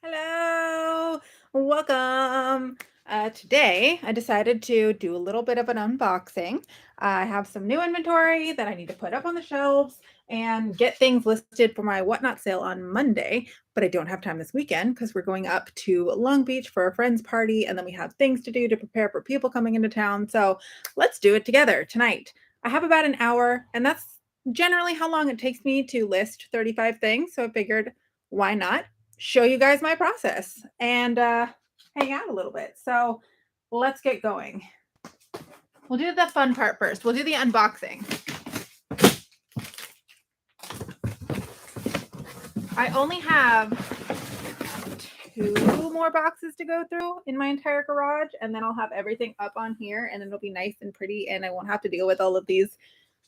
Hello, welcome. Today I decided to do a little bit of an unboxing. I have some new inventory that I need to put up on the shelves and get things listed for my WhatNot sale on Monday, but I don't have time this weekend because we're going up to Long Beach for a friend's party and then we have things to do to prepare for people coming into town. So let's do it together tonight. I have about an hour, and that's generally how long it takes me to list 35 things. So I figured, why not show you guys my process and hang out a little bit. So let's get going. We'll do the fun part first. We'll do the unboxing. I only have 2 more boxes to go through in my entire garage, and then I'll have everything up on here and it'll be nice and pretty and I won't have to deal with all of these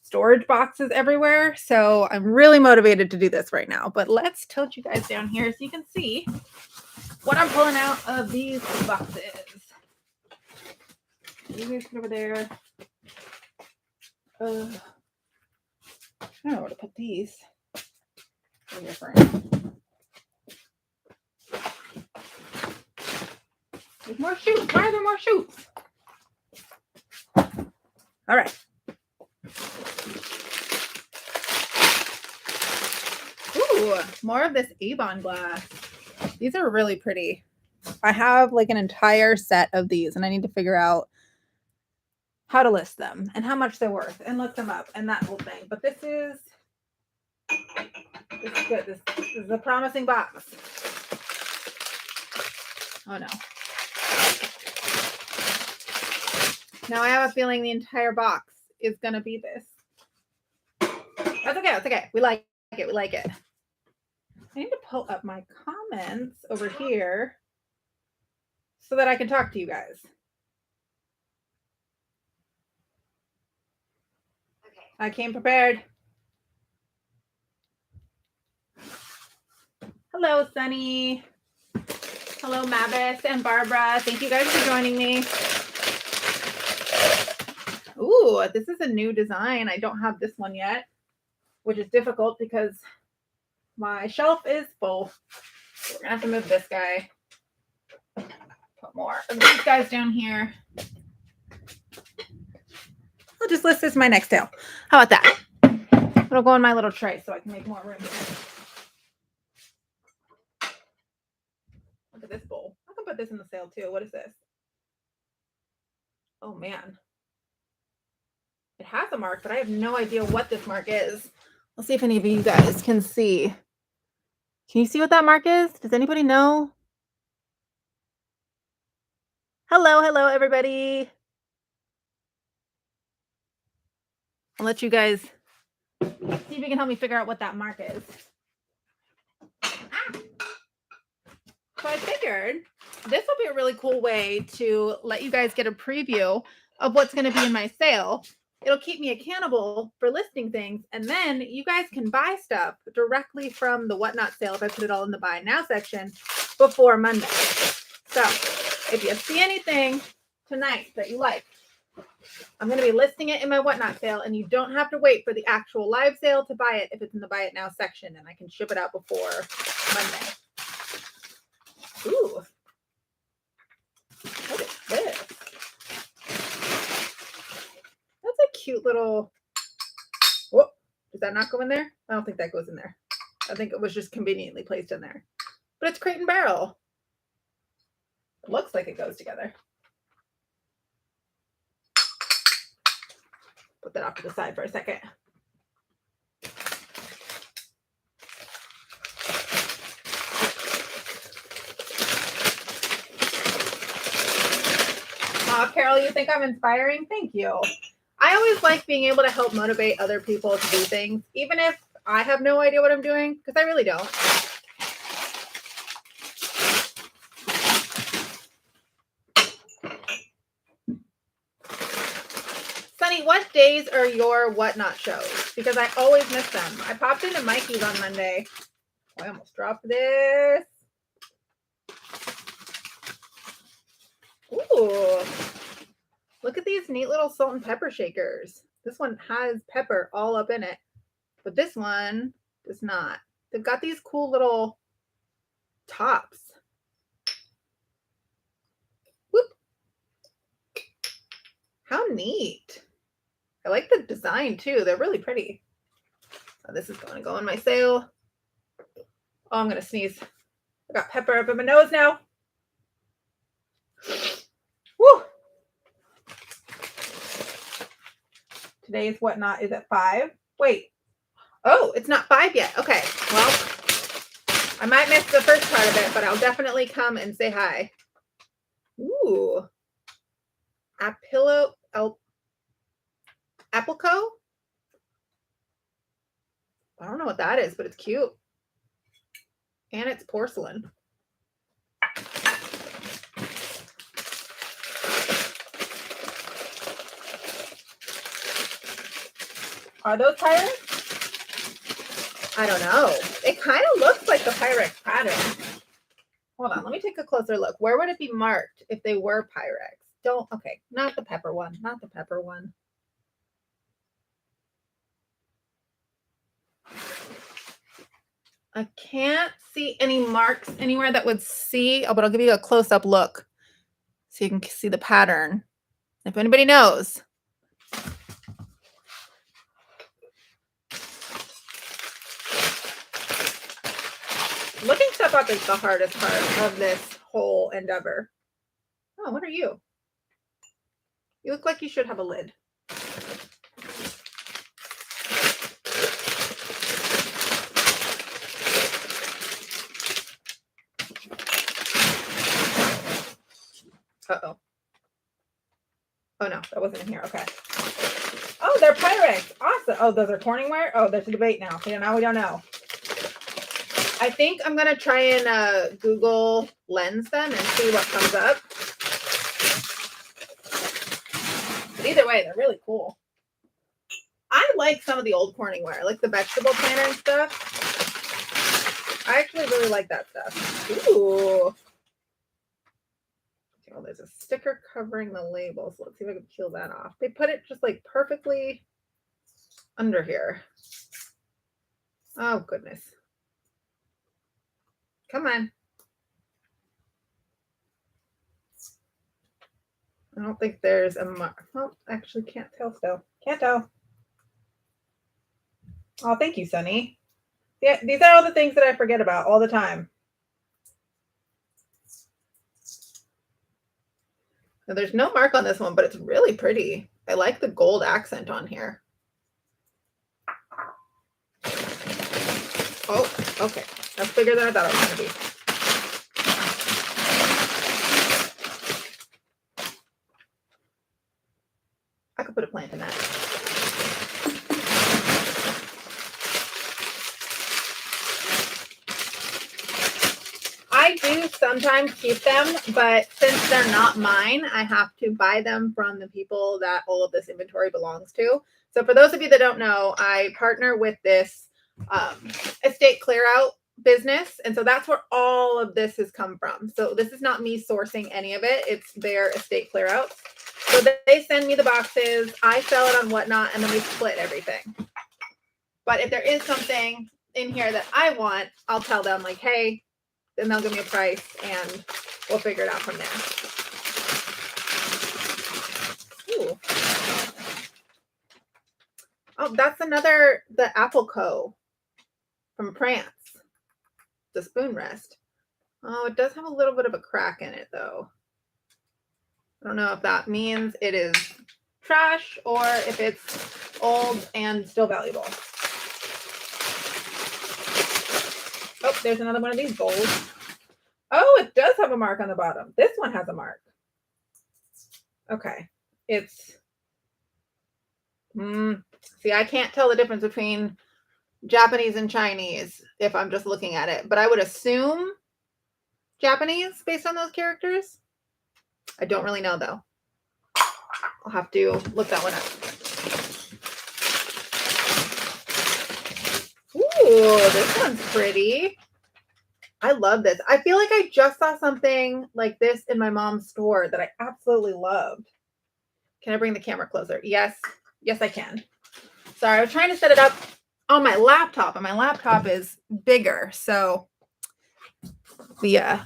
storage boxes everywhere. So I'm really motivated to do this right now. But let's tilt you guys down here so you can see what I'm pulling out of these boxes. You guys put over there. I don't know where to put these. There's more shoots. Why are there more shoots? All right. Ooh, more of this Avon glass. These are really pretty. I have like an entire set of these and I need to figure out how to list them and how much they're worth and look them up and that whole thing. But this is good. This is a promising box. Oh no. Now I have a feeling the entire box is going to be this. That's okay. That's okay. We like it. We like it. I need to pull up my comments over here so that I can talk to you guys. Okay. I came prepared. Hello, Sunny. Hello, Mavis and Barbara. Thank you guys for joining me. Ooh, this is a new design. I don't have this one yet, which is difficult because my shelf is full. So we're gonna have to move this guy. Put more of these guys down here. I'll just list this my next sale. How about that? It'll go in my little tray so I can make more room. Look at this bowl. I can put this in the sale too. What is this? Oh man. It has a mark, but I have no idea what this mark is. Let's see if any of you guys can see. Can you see what that mark is? Does anybody know? Hello, hello, everybody. I'll let you guys see if you can help me figure out what that mark is. So I figured this will be a really cool way to let you guys get a preview of what's going to be in my sale. It'll keep me accountable for listing things, and then you guys can buy stuff directly from the WhatNot sale if I put it all in the buy now section before Monday. So if you see anything tonight that you like, I'm going to be listing it in my WhatNot sale, and you don't have to wait for the actual live sale to buy it if it's in the buy it now section, and I can ship it out before Monday. Ooh. What is this? That's a cute little. Whoop. Does that not go in there? I don't think that goes in there. I think it was just conveniently placed in there. But it's Crate and Barrel. It looks like it goes together. Put that off to the side for a second. Carol, you think I'm inspiring? Thank you. I always like being able to help motivate other people to do things, even if I have no idea what I'm doing, because I really don't. Sunny, what days are your WhatNot shows? Because I always miss them. I popped into Mikey's on Monday. Oh, I almost dropped this. Ooh. Look at these neat little salt and pepper shakers. This one has pepper all up in it, but this one does not. They've got these cool little tops. How neat. I like the design too. They're really pretty. Oh, this is going to go in my sale. Oh, I'm going to sneeze. I got pepper up in my nose now. Woo! Today's WhatNot is at 5. Wait. Oh, it's not 5 yet. Okay. Well, I might miss the first part of it, but I'll definitely come and say hi. Ooh. Appleco? I don't know what that is, but it's cute. And it's porcelain. Are those Pyrex? I don't know. It kind of looks like the Pyrex pattern. Hold on, let me take a closer look. Where would it be marked if they were Pyrex? Okay, not the pepper one, not the pepper one. I can't see any marks anywhere that would see, but I'll give you a close-up look so you can see the pattern. If anybody knows. Looking stuff up is the hardest part of this whole endeavor. Oh, what are you? You look like you should have a lid. Uh-oh. Oh, no, that wasn't in here. Okay. Oh, they're Pyrex. Awesome. Oh, those are Corningware? Oh, there's a debate now. So now we don't know. I think I'm going to try and Google Lens them and see what comes up. But either way, they're really cool. I like some of the old Corningware, like the vegetable planner and stuff. I actually really like that stuff. Ooh. Oh, there's a sticker covering the label. So let's see if I can peel that off. They put it just like perfectly under here. Oh, goodness. Come on. I don't think there's a mark. Oh, actually can't tell still. Can't tell. Oh, thank you, Sunny. Yeah, these are all the things that I forget about all the time. Now, there's no mark on this one, but it's really pretty. I like the gold accent on here. Oh, okay. That's bigger than I thought it was going to be. I could put a plant in that. I do sometimes keep them, but since they're not mine, I have to buy them from the people that all of this inventory belongs to. So for those of you that don't know, I partner with this estate clear out business. And so that's where all of this has come from. So this is not me sourcing any of it. It's their estate clear outs. So they send me the boxes. I sell it on WhatNot, and then we split everything. But if there is something in here that I want, I'll tell them like, hey, then they'll give me a price and we'll figure it out from there. Ooh. Oh, that's the Appleco from France, the spoon rest. Oh, it does have a little bit of a crack in it though. I don't know if that means it is trash or if it's old and still valuable. Oh, there's another one of these bowls. Oh, it does have a mark on the bottom. This one has a mark. Okay. It's, see, I can't tell the difference between Japanese and Chinese if I'm just looking at it, but I would assume Japanese based on those characters. I don't really know though. I'll have to look that one up. Ooh, this one's pretty. I love this. I feel like I just saw something like this in my mom's store that I absolutely loved. Can I bring the camera closer? Yes. Yes, I can. Sorry, I was trying to set it up on my laptop, and my laptop is bigger, so the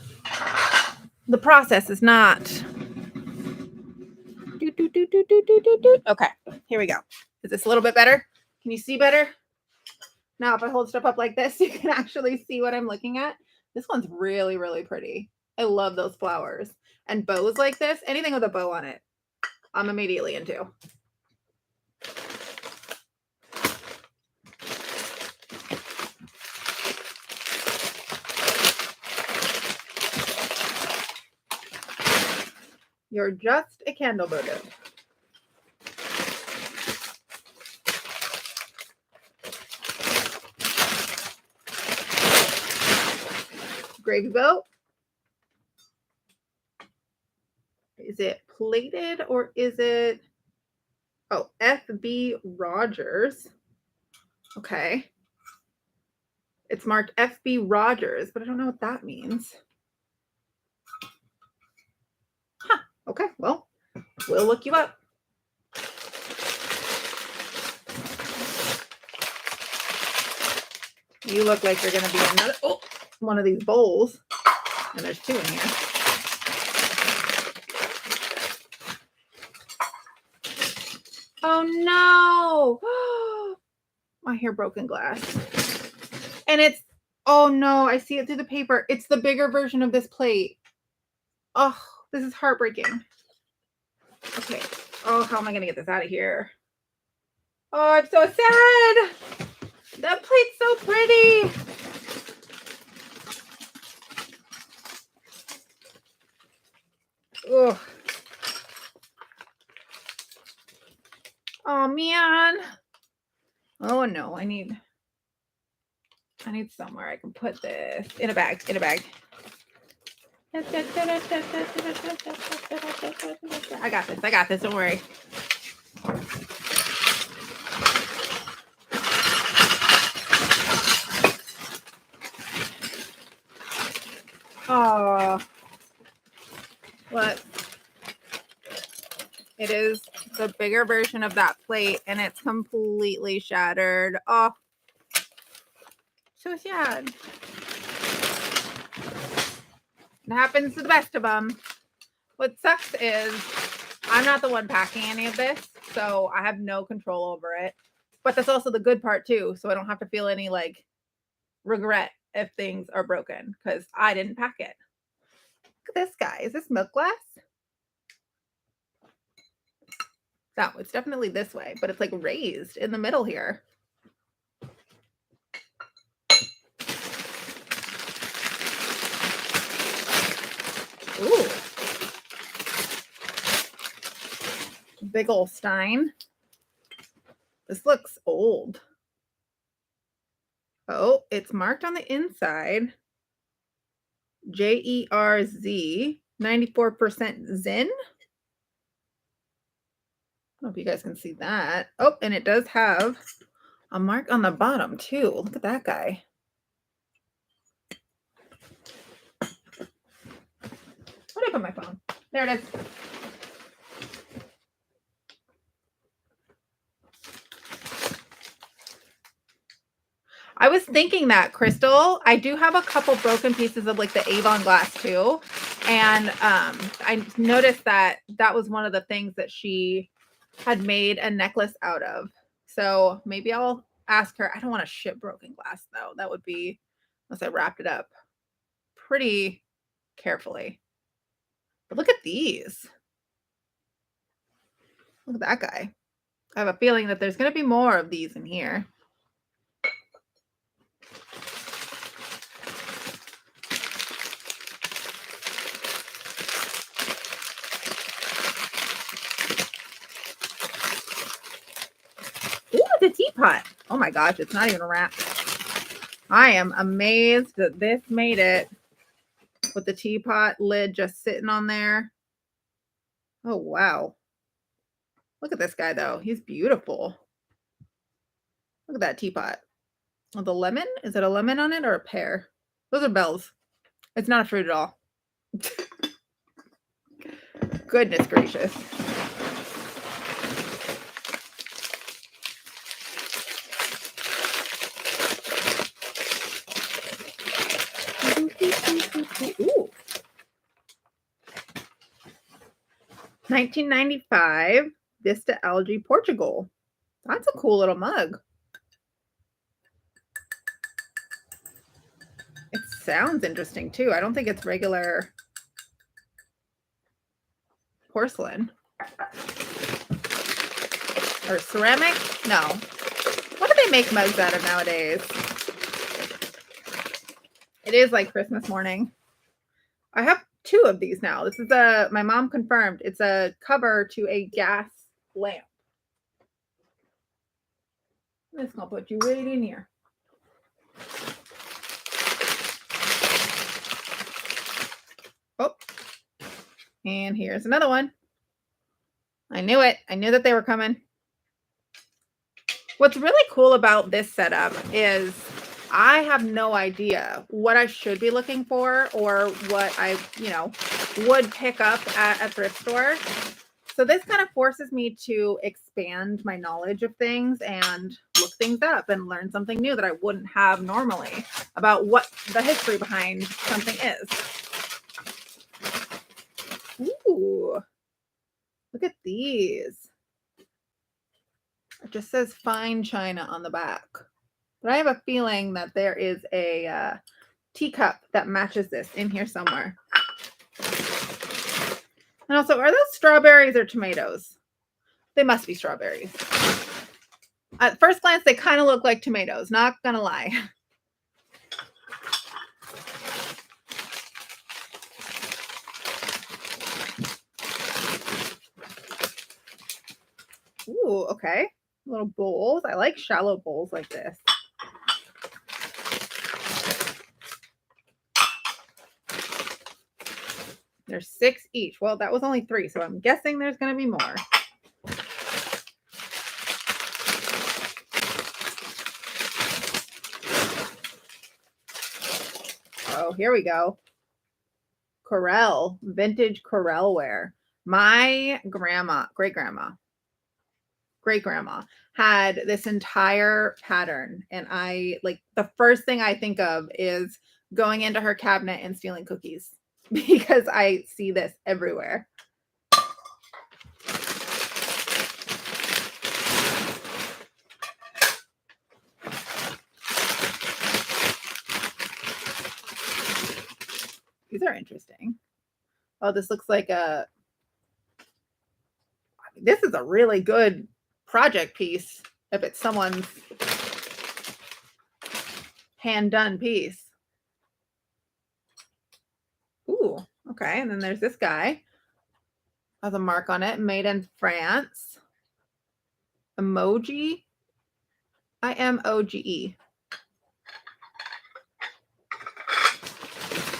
process is not Okay, here we go. Is this a little bit better? Can you see better? Now, if I hold stuff up like this, you can actually see what I'm looking at. This one's really, really pretty. I love those flowers. And bows like this, anything with a bow on it, I'm immediately into. You're just a candle motive. Gravy boat. Is it plated or is it, oh, FB Rogers. Okay. It's marked FB Rogers, but I don't know what that means. Huh. Okay, well, we'll look you up. You look like you're going to be another, oh, one of these bowls. And there's two in here. Oh no! My hair broken glass. And it's, oh no, I see it through the paper. It's the bigger version of this plate. Oh, this is heartbreaking. Okay. Oh, how am I going to get this out of here? Oh, I'm so sad. That plate's so pretty. Ugh. Oh man. Oh no, I need somewhere I can put this. In a bag, in a bag. I got this, don't worry. Oh, look. It is the bigger version of that plate and it's completely shattered. Oh, so sad. It happens to the best of them. What sucks is I'm not the one packing any of this, so I have no control over it. But that's also the good part too, so I don't have to feel any like regret if things are broken because I didn't pack it. Look at this guy. Is this milk glass? No, it's definitely this way, but it's like raised in the middle here. Ooh. Big ol' stein. This looks old. Oh, it's marked on the inside. JERZ, 94% Zin. I don't know if you guys can see that. Oh, and it does have a mark on the bottom too. Look at that guy. Where did I put my phone? There it is. I was thinking that, Crystal. I do have a couple broken pieces of like the Avon glass too. And I noticed that that was one of the things that she had made a necklace out of. So maybe I'll ask her. I don't want to ship broken glass though. That would be, unless I wrapped it up pretty carefully. But look at these. Look at that guy. I have a feeling that there's going to be more of these in here. Ooh, it's a teapot. Oh my gosh, it's not even wrapped. I am amazed that this made it with the teapot lid just sitting on there. Oh, wow. Look at this guy, though. He's beautiful. Look at that teapot. Oh, the lemon? Is it a lemon on it or a pear? Those are bells. It's not a fruit at all. Goodness gracious. Ooh. 1995, Vista Algae, Portugal. That's a cool little mug. It sounds interesting too. I don't think it's regular porcelain or ceramic. No. What do they make mugs out of nowadays? It is like Christmas morning. I have 2 of these now. This is my mom confirmed it's a cover to a gas lamp. I'm just gonna put you right in here. Oh, and here's another one. I knew it. I knew that they were coming. What's really cool about this setup is I have no idea what I should be looking for or what I, would pick up at a thrift store. So this kind of forces me to expand my knowledge of things and look things up and learn something new that I wouldn't have normally about what the history behind something is. Ooh, look at these. It just says fine china on the back. But I have a feeling that there is a teacup that matches this in here somewhere. And also, are those strawberries or tomatoes? They must be strawberries. At first glance, they kind of look like tomatoes, not gonna lie. Ooh, okay. Little bowls. I like shallow bowls like this. There's 6 each. Well, that was only 3, so I'm guessing there's going to be more. Oh, here we go. Corelle, vintage Corelle ware. My great-grandma had this entire pattern, and the first thing I think of is going into her cabinet and stealing cookies because I see this everywhere. These are interesting. Oh, this looks like this is a really good project piece if it's someone's hand done piece. Ooh, okay. And then there's this guy. Has a mark on it, made in France. Emoji. IMOGE.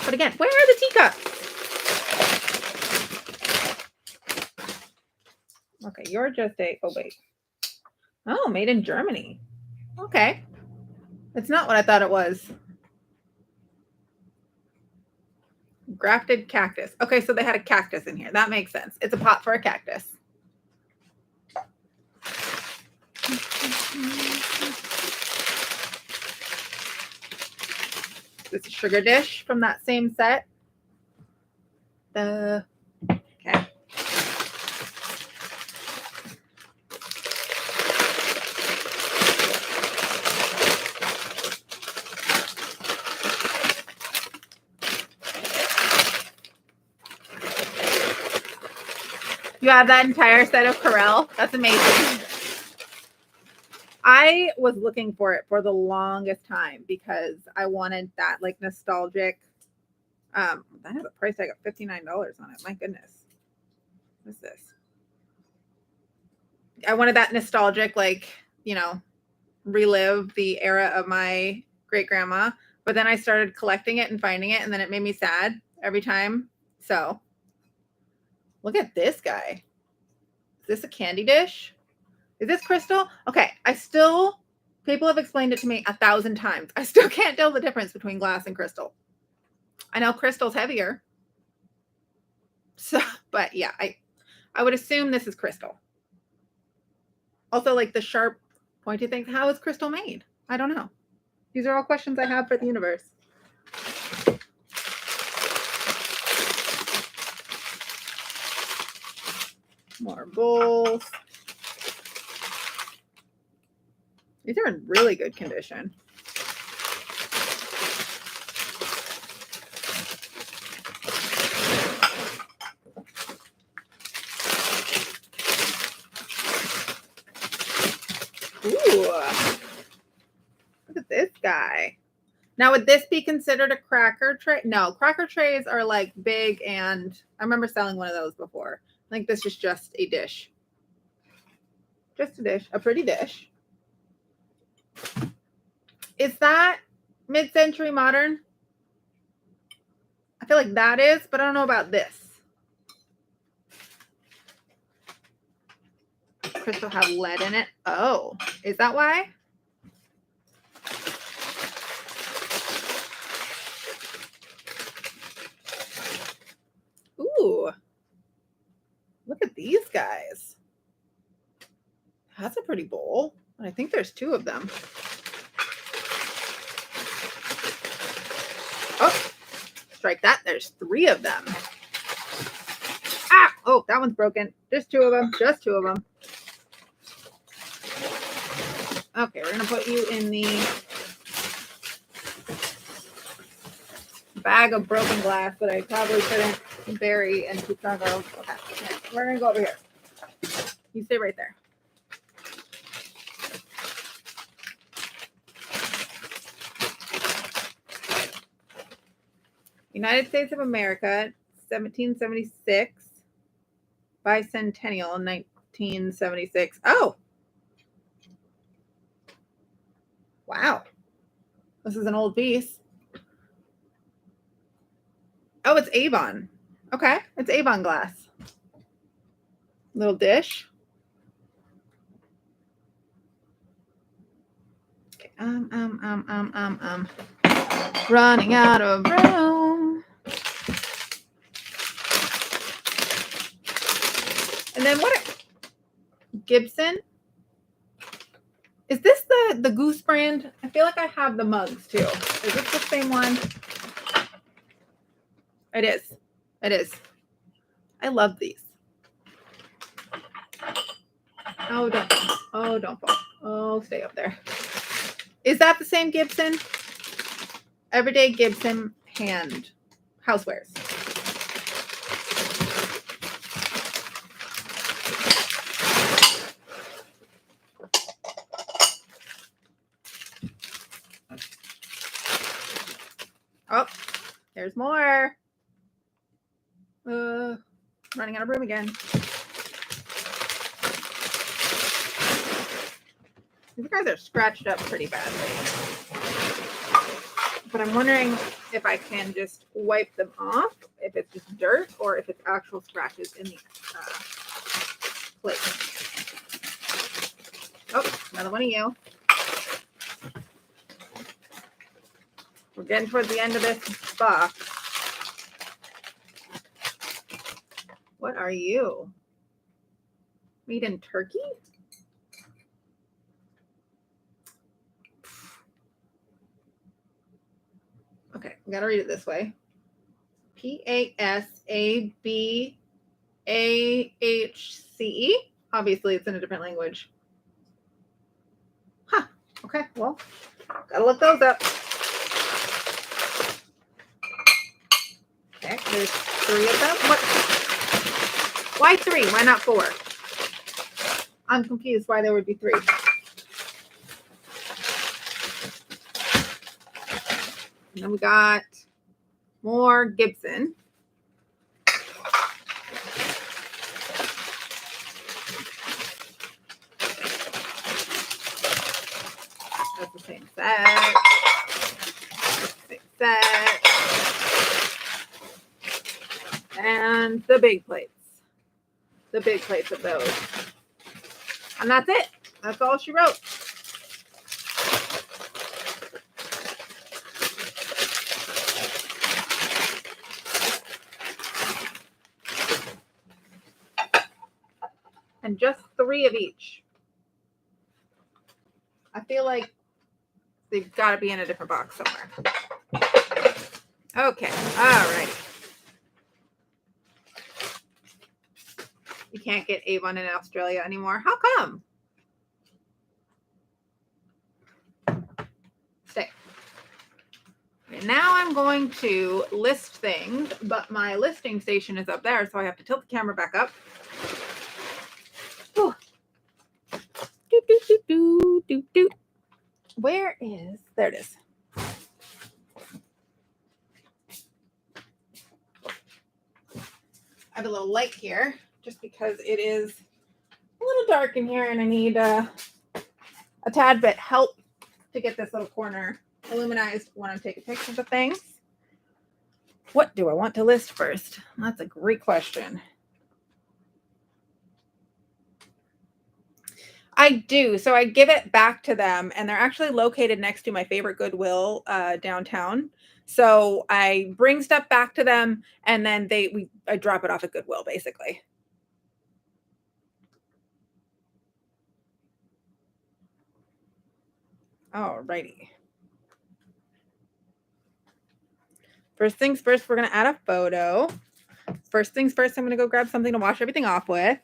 But again, where are the teacups? Okay, you're just oh wait. Oh, made in Germany. Okay. It's not what I thought it was. Grafted cactus. Okay, so they had a cactus in here. That makes sense. It's a pot for a cactus. This is a sugar dish from that same set. Okay. You have that entire set of Corelle. That's amazing. I was looking for it for the longest time because I wanted that nostalgic. That has a price tag of $59 on it. My goodness. What is this? I wanted that nostalgic, relive the era of my great grandma. But then I started collecting it and finding it, and then it made me sad every time. So look at this guy. Is this a candy dish? Is this crystal? Okay, people have explained it to me 1,000 times. I still can't tell the difference between glass and crystal. I know crystal's heavier. So, but yeah, I would assume this is crystal. Also, the sharp, pointy things. How is crystal made? I don't know. These are all questions I have for the universe. More bowls. These are in really good condition. Ooh, look at this guy. Now, would this be considered a cracker tray? No, cracker trays are like big, and I remember selling one of those before. I think this is just a dish. Just a dish, a pretty dish. Is that mid-century modern? I feel like that is, but I don't know about this. Crystal have lead in it. Oh, is that why? Ooh, look at these guys. That's a pretty bowl. I think there's two of them. Oh, strike that. There's three of them. Ah, oh, that one's broken. Just two of them. Just two of them. Okay, we're going to put you in the bag of broken glass that I probably couldn't bury and keep on going. Okay, we're going to go over here. You stay right there. United States of America, 1776. Bicentennial, 1976. Oh! Wow. This is an old piece. Oh, it's Avon. Okay, it's Avon glass. Little dish. Okay. Running out of room. And then what? Gibson. Is this the Goose brand? I feel like I have the mugs too. Is this the same one? It is. It is. I love these. Oh, don't fall. Oh, don't fall. Oh, stay up there. Is that the same Gibson? Everyday Gibson hand housewares. Oh, there's more. Running out of room again. These guys are scratched up pretty badly. But I'm wondering if I can just wipe them off, if it's just dirt, or if it's actual scratches in the plate. Oh, another one of you. We're getting towards the end of this box. What are you? Made in Turkey? Okay, we gotta read it this way. Pasabahce. Obviously, it's in a different language. Huh. Okay, well, gotta look those up. Okay, there's three of them. What? Why three? Why not four? I'm confused why there would be three. And then we got more Gibson. That's the same set. Same set. And the big plates. The big plates of those. And that's it. That's all she wrote. And just three of each. I feel like they've got to be in a different box somewhere. Okay. All right. You can't get Avon in Australia anymore. How come? Stay. And now I'm going to list things, but my listing station is up there, so I have to tilt the camera back up. Whew. Doot, doot, doot, doot, doot, doot. Where is, there it is. I have a little light here just because it is a little dark in here and I need a tad bit help to get this little corner illuminized when I'm taking pictures of things. What do I want to list first? That's a great question. I do. So I give it back to them, and they're actually located next to my favorite Goodwill downtown. So I bring stuff back to them, and then I drop it off at Goodwill, basically. Alrighty. First things first, we're going to add a photo. First things first, I'm going to go grab something to wash everything off with.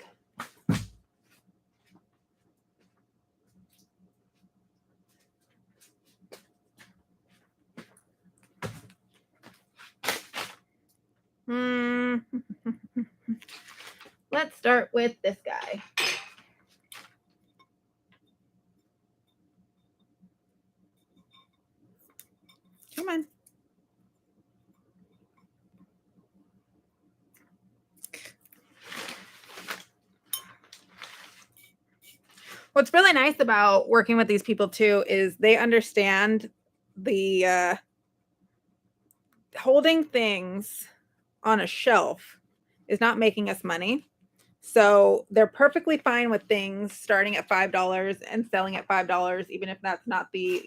Let's start with this guy. Come on. What's really nice about working with these people too is they understand the holding things on a shelf is not making us money. So they're perfectly fine with things starting at $5 and selling at $5, even if that's not the,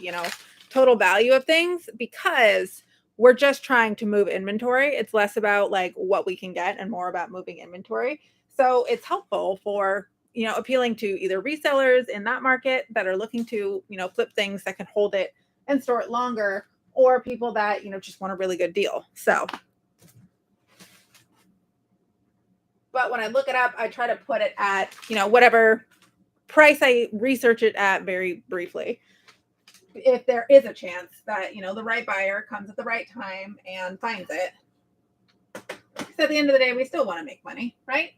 total value of things, because we're just trying to move inventory. It's less about like what we can get and more about moving inventory. So it's helpful for, appealing to either resellers in that market that are looking to, flip things that can hold it and store it longer, or people that, just want a really good deal. So, but when I look it up, I try to put it at, whatever price I research it at very briefly. If there is a chance that, the right buyer comes at the right time and finds it. So at the end of the day, we still want to make money, right?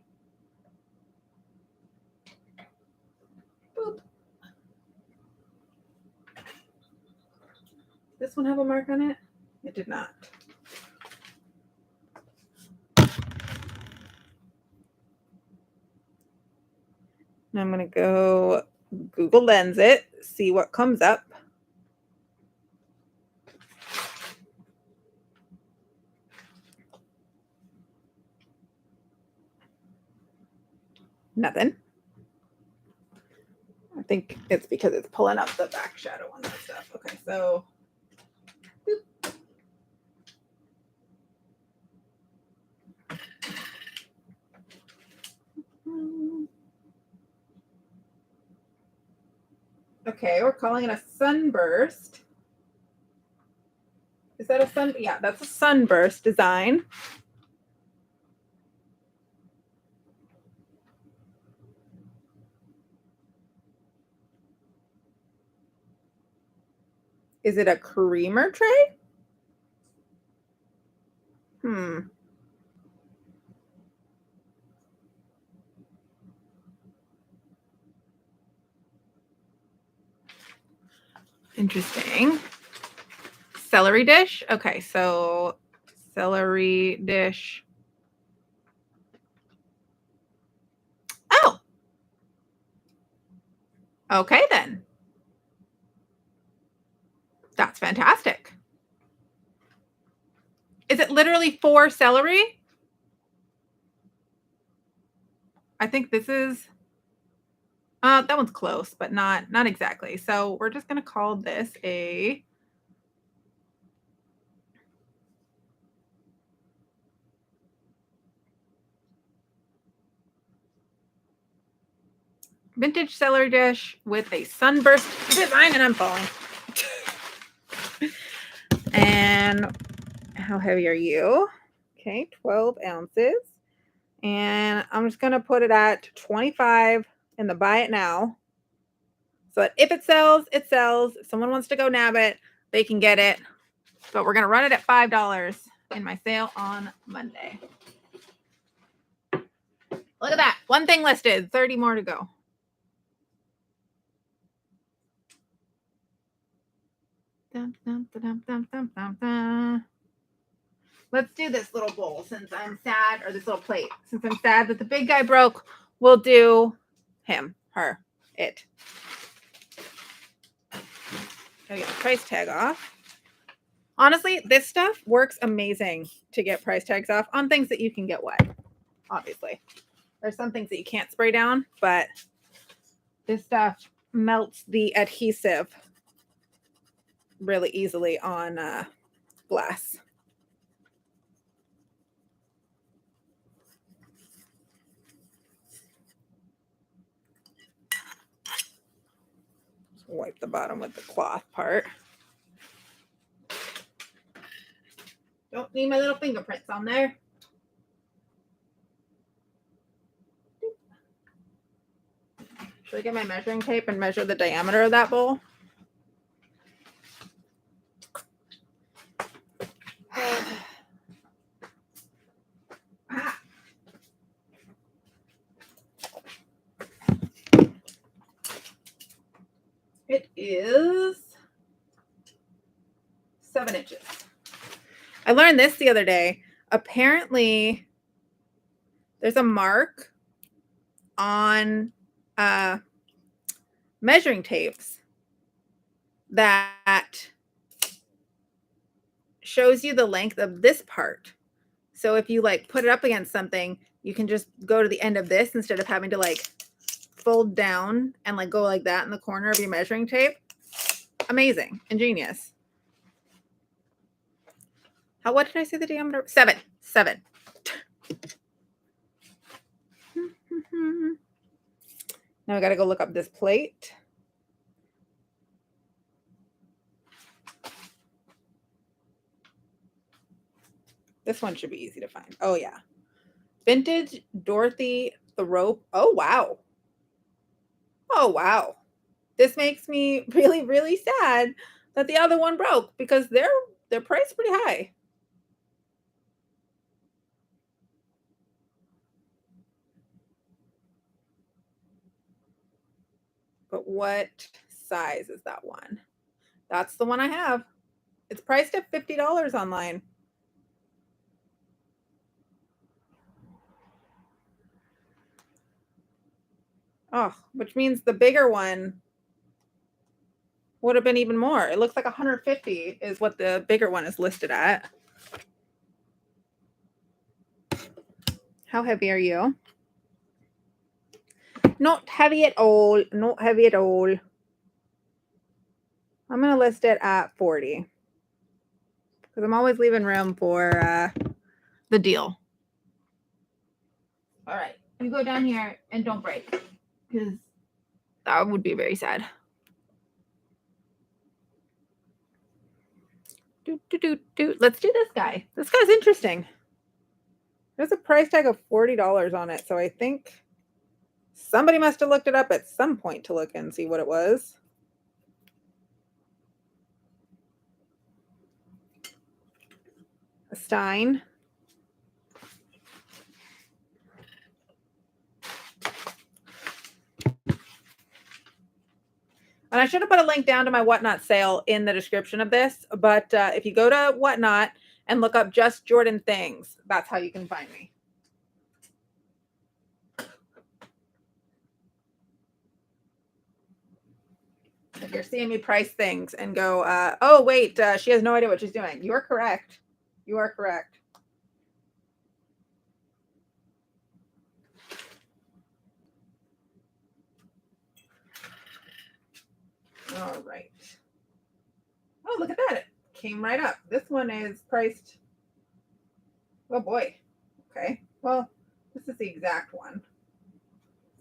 Boop. This one have a mark on it? It did not. Now I'm going to go Google Lens it, see what comes up. Nothing. I think it's because it's pulling up the back shadow on that stuff. Okay, so boop. Okay, we're calling it a sunburst. Is that a sun? Yeah, that's a sunburst design. Is it a creamer tray? Interesting. Celery dish. Okay, so celery dish. Oh. Okay, then. That's fantastic. Is it literally for celery? I think this is, that one's close, but not exactly. So we're just going to call this a vintage celery dish with a sunburst design, and I'm falling. And how heavy are you? Okay, 12 ounces. And I'm just going to put it at 25 in the buy it now. So that if it sells, it sells. If someone wants to go nab it, they can get it. But we're going to run it at $5 in my sale on Monday. Look at that. One thing listed, 30 more to go. Dun, dun, dun, dun, dun, dun, dun. Let's do this little bowl since I'm sad, or this little plate. Since I'm sad that the big guy broke, we'll do him, her, it. Gotta get the price tag off. Honestly, this stuff works amazing to get price tags off on things that you can get wet, obviously. There's some things that you can't spray down, but this stuff melts the adhesive really easily on glass. Just wipe the bottom with the cloth part. Don't need my little fingerprints on there. Should I get my measuring tape and measure the diameter of that bowl? It is 7 inches. I learned this the other day. Apparently, there's a mark on measuring tapes that shows you the length of this part. So if you like put it up against something, you can just go to the end of this instead of having to like fold down and like go like that in the corner of your measuring tape. Amazing. Ingenious. What did I say the diameter? 7. Now I got to go look up this plate. This one should be easy to find. Oh, yeah. Vintage Dorothy Thrope. Oh, wow. Oh, wow. This makes me really, really sad that the other one broke because they're priced pretty high. But what size is that one? That's the one I have. It's priced at $50 online. Oh, which means the bigger one would have been even more. It looks like 150 is what the bigger one is listed at. How heavy are you? Not heavy at all. Not heavy at all. I'm going to list it at 40 because I'm always leaving room for the deal. All right. You go down here and don't break because that would be very sad. Let's do this guy. This guy's interesting. There's a price tag of $40 on it, so I think somebody must have looked it up at some point to look and see what it was. A Stein. And I should have put a link down to my WhatNot sale in the description of this, but if you go to WhatNot and look up just Jordan things, that's how you can find me. If you're seeing me price things and go, oh, wait, she has no idea what she's doing. You are correct. You are correct. All right. Oh, look at that. It came right up. This one is priced. Oh, boy. Okay. Well, this is the exact one.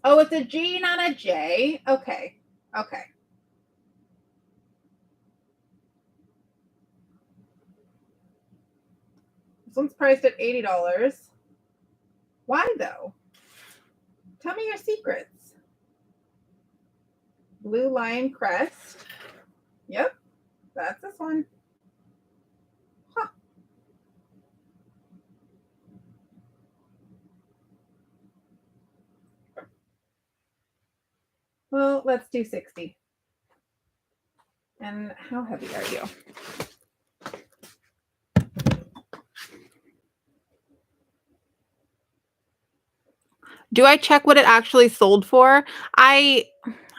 Oh, it's a G, not a J. Okay. Okay. This one's priced at $80. Why though? Tell me your secrets. Blue lion crest. Yep, that's this one. Huh. Well, let's do 60. And how heavy are you? Do I check what it actually sold for? I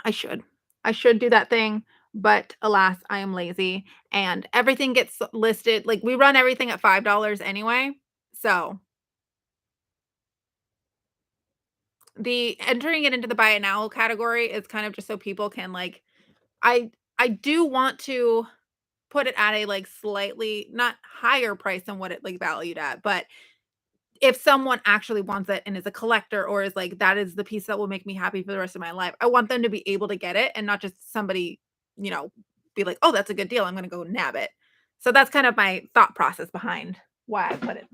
I should. I should do that thing, but alas, I am lazy and everything gets listed. Like we run everything at $5 anyway. So the entering it into the buy it now category is kind of just so people can like I I do want to put it at a like slightly not higher price than what it like valued at, but if someone actually wants it and is a collector or is like, that is the piece that will make me happy for the rest of my life, I want them to be able to get it and not just somebody, be like, "Oh, that's a good deal. I'm gonna go nab it." So that's kind of my thought process behind why I put it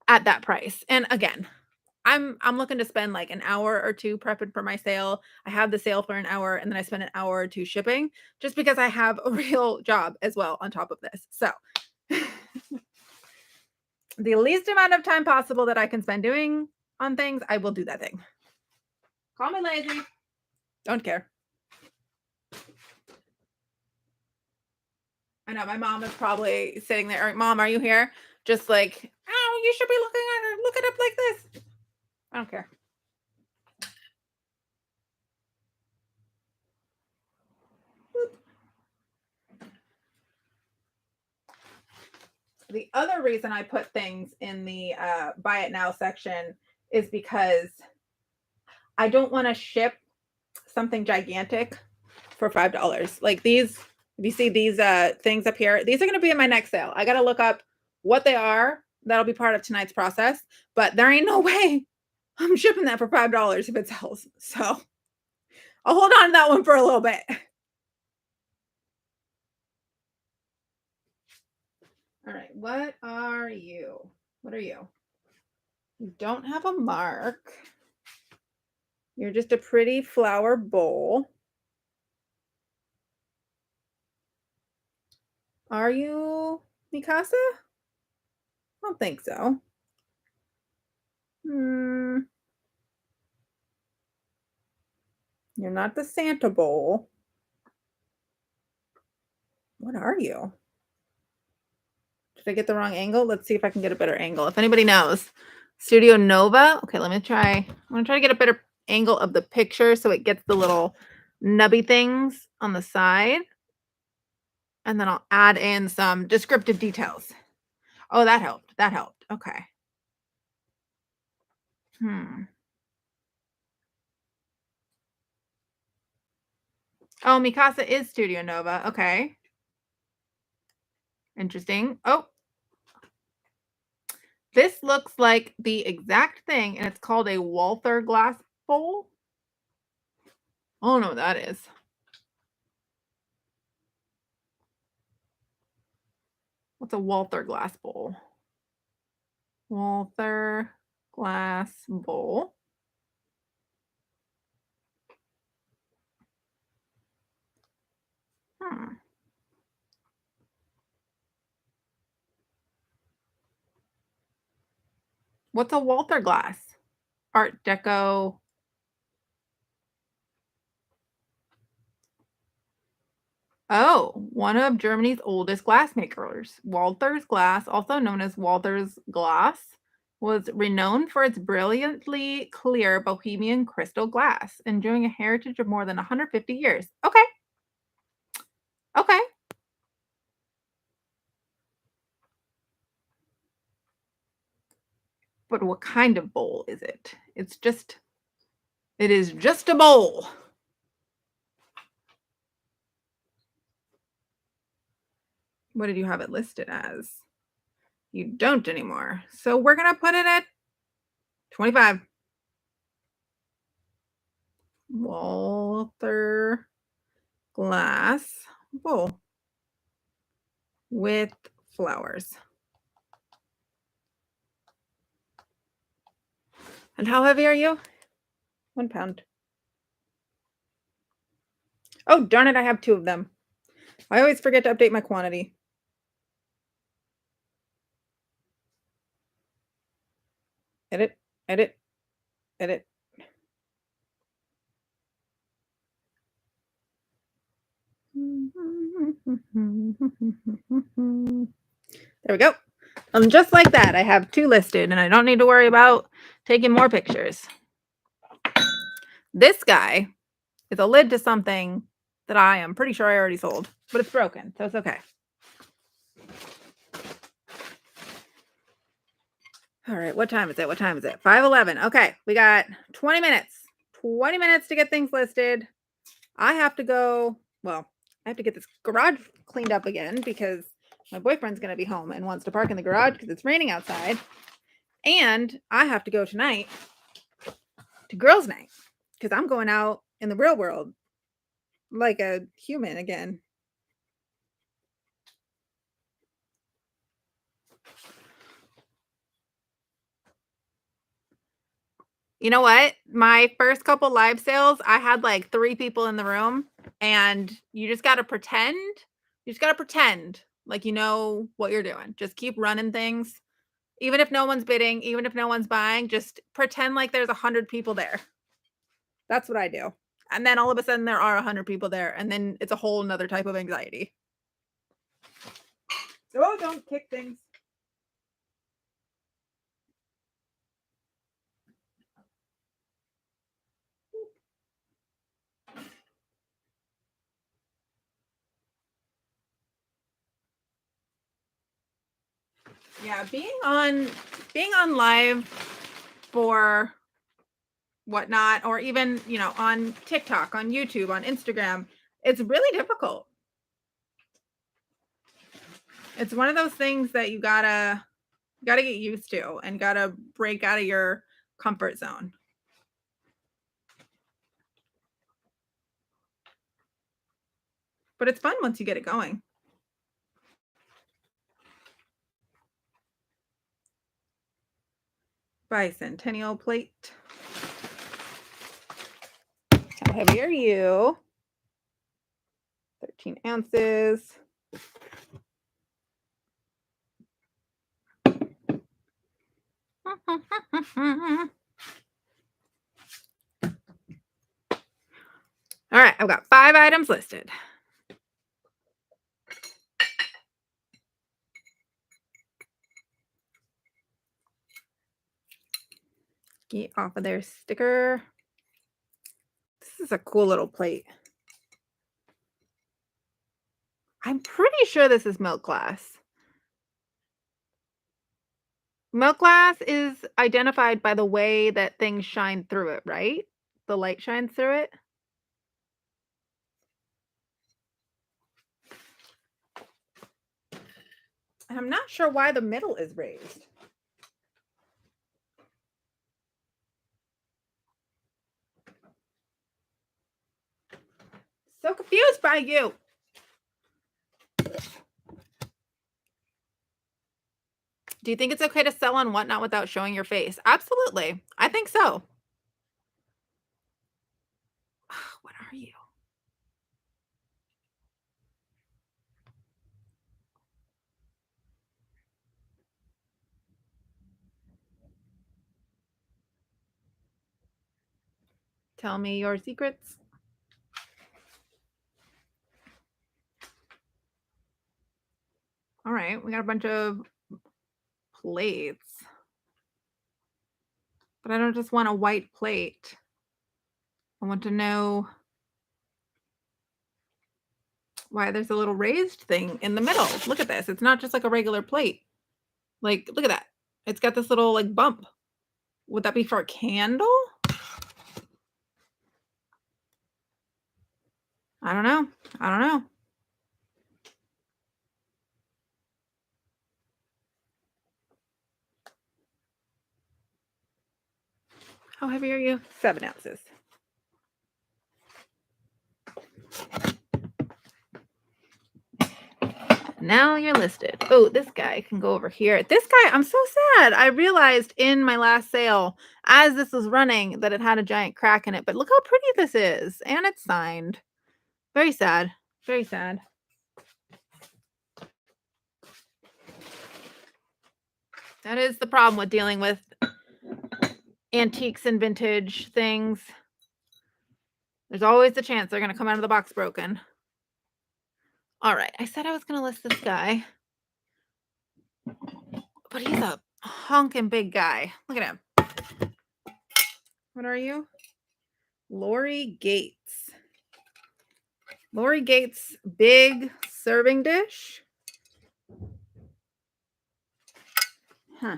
at that price. And again, I'm looking to spend like an hour or 2 prepping for my sale. I have the sale for an hour and then I spend an hour or 2 shipping just because I have a real job as well on top of this. So the least amount of time possible that I can spend doing on things, I will do that thing. Call me lazy. Don't care. I know my mom is probably sitting there. Mom, are you here? Just like, oh, you should be looking at her. Look it up like this. I don't care. The other reason I put things in the buy it now section is because I don't want to ship something gigantic for $5. Like these, if you see these things up here, these are going to be in my next sale. I got to look up what they are. That'll be part of tonight's process, but there ain't no way I'm shipping that for $5 if it sells. So I'll hold on to that one for a little bit. All right, what are you? What are you? You don't have a mark. You're just a pretty flower bowl. Are you Mikasa? I don't think so. You're not the Santa bowl. What are you? Did I get the wrong angle? Let's see if I can get a better angle. If anybody knows. Studio Nova. Okay, let me try. I'm going to try to get a better angle of the picture so it gets the little nubby things on the side. And then I'll add in some descriptive details. Oh, that helped. That helped. Okay. Oh, Mikasa is Studio Nova. Okay. Interesting. Oh, this looks like the exact thing, and it's called a Walther glass bowl. I don't know what that is. What's a Walther glass bowl? Walther glass bowl. What's a Walther glass? Art Deco. Oh, one of Germany's oldest glassmakers. Walther's glass, also known as Walther's glass, was renowned for its brilliantly clear Bohemian crystal glass, enjoying a heritage of more than 150 years. Okay. Okay. But what kind of bowl is it? It is just a bowl. What did you have it listed as? You don't anymore. So we're going to put it at 25. Walther glass bowl with flowers. And how heavy are you? 1 pound. Oh, darn it, I have 2 of them. I always forget to update my quantity. Edit, edit, edit. There we go. Just like that, I have 2 listed and I don't need to worry about taking more pictures. This guy is a lid to something that I am pretty sure I already sold, but it's broken, so it's okay. All right, what time is it? What time is it? 5:11. Okay, we got 20 minutes. 20 minutes to get things listed. I have to go, well, I have to get this garage cleaned up again because my boyfriend's going to be home and wants to park in the garage because it's raining outside. And I have to go tonight to girls' night because I'm going out in the real world like a human again. You know what? My first couple live sales, I had like 3 people in the room, and you just got to pretend. You just got to pretend like you know what you're doing. Just keep running things. Even if no one's bidding, even if no one's buying, just pretend like there's 100 people there. That's what I do. And then all of a sudden there are 100 people there, and then it's a whole nother type of anxiety. So don't kick things. Yeah, being on live for WhatNot, or even, on TikTok, on YouTube, on Instagram, it's really difficult. It's one of those things that you gotta get used to and gotta break out of your comfort zone. But it's fun once you get it going. Bicentennial plate. How heavy are you? 13 ounces. All right, I've got 5 items listed. Get off of their sticker. This is a cool little plate. I'm pretty sure this is milk glass. Milk glass is identified by the way that things shine through it, right? The light shines through it. And I'm not sure why the middle is raised. So confused by you. Do you think it's okay to sell on WhatNot without showing your face? Absolutely. I think so. What are you? Tell me your secrets. All right, we got a bunch of plates. But I don't just want a white plate. I want to know why there's a little raised thing in the middle. Look at this. It's not just like a regular plate. Like, look at that. It's got this little like bump. Would that be for a candle? I don't know. I don't know. How heavy are you? 7 ounces. Now you're listed. Oh, this guy can go over here. This guy, I'm so sad. I realized in my last sale, as this was running, that it had a giant crack in it. But look how pretty this is. And it's signed. Very sad. Very sad. That is the problem with dealing with antiques and vintage things. There's always the chance they're going to come out of the box broken. All right. I said I was going to list this guy. But he's a honking big guy. Look at him. What are you? Lori Gates. Lori Gates big serving dish. Huh.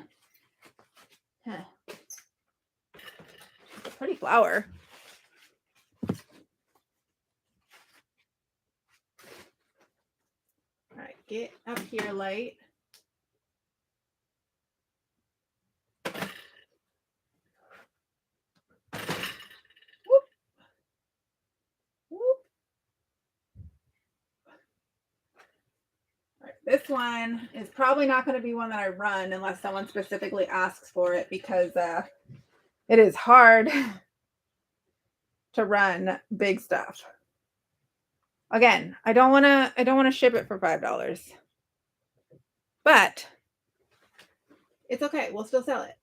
Pretty flower. All right, get up here, light. Whoop. Whoop. All right, this one is probably not going to be one that I run unless someone specifically asks for it, because it is hard to run big stuff. Again, I don't want to ship it for $5. But it's okay. We'll still sell it.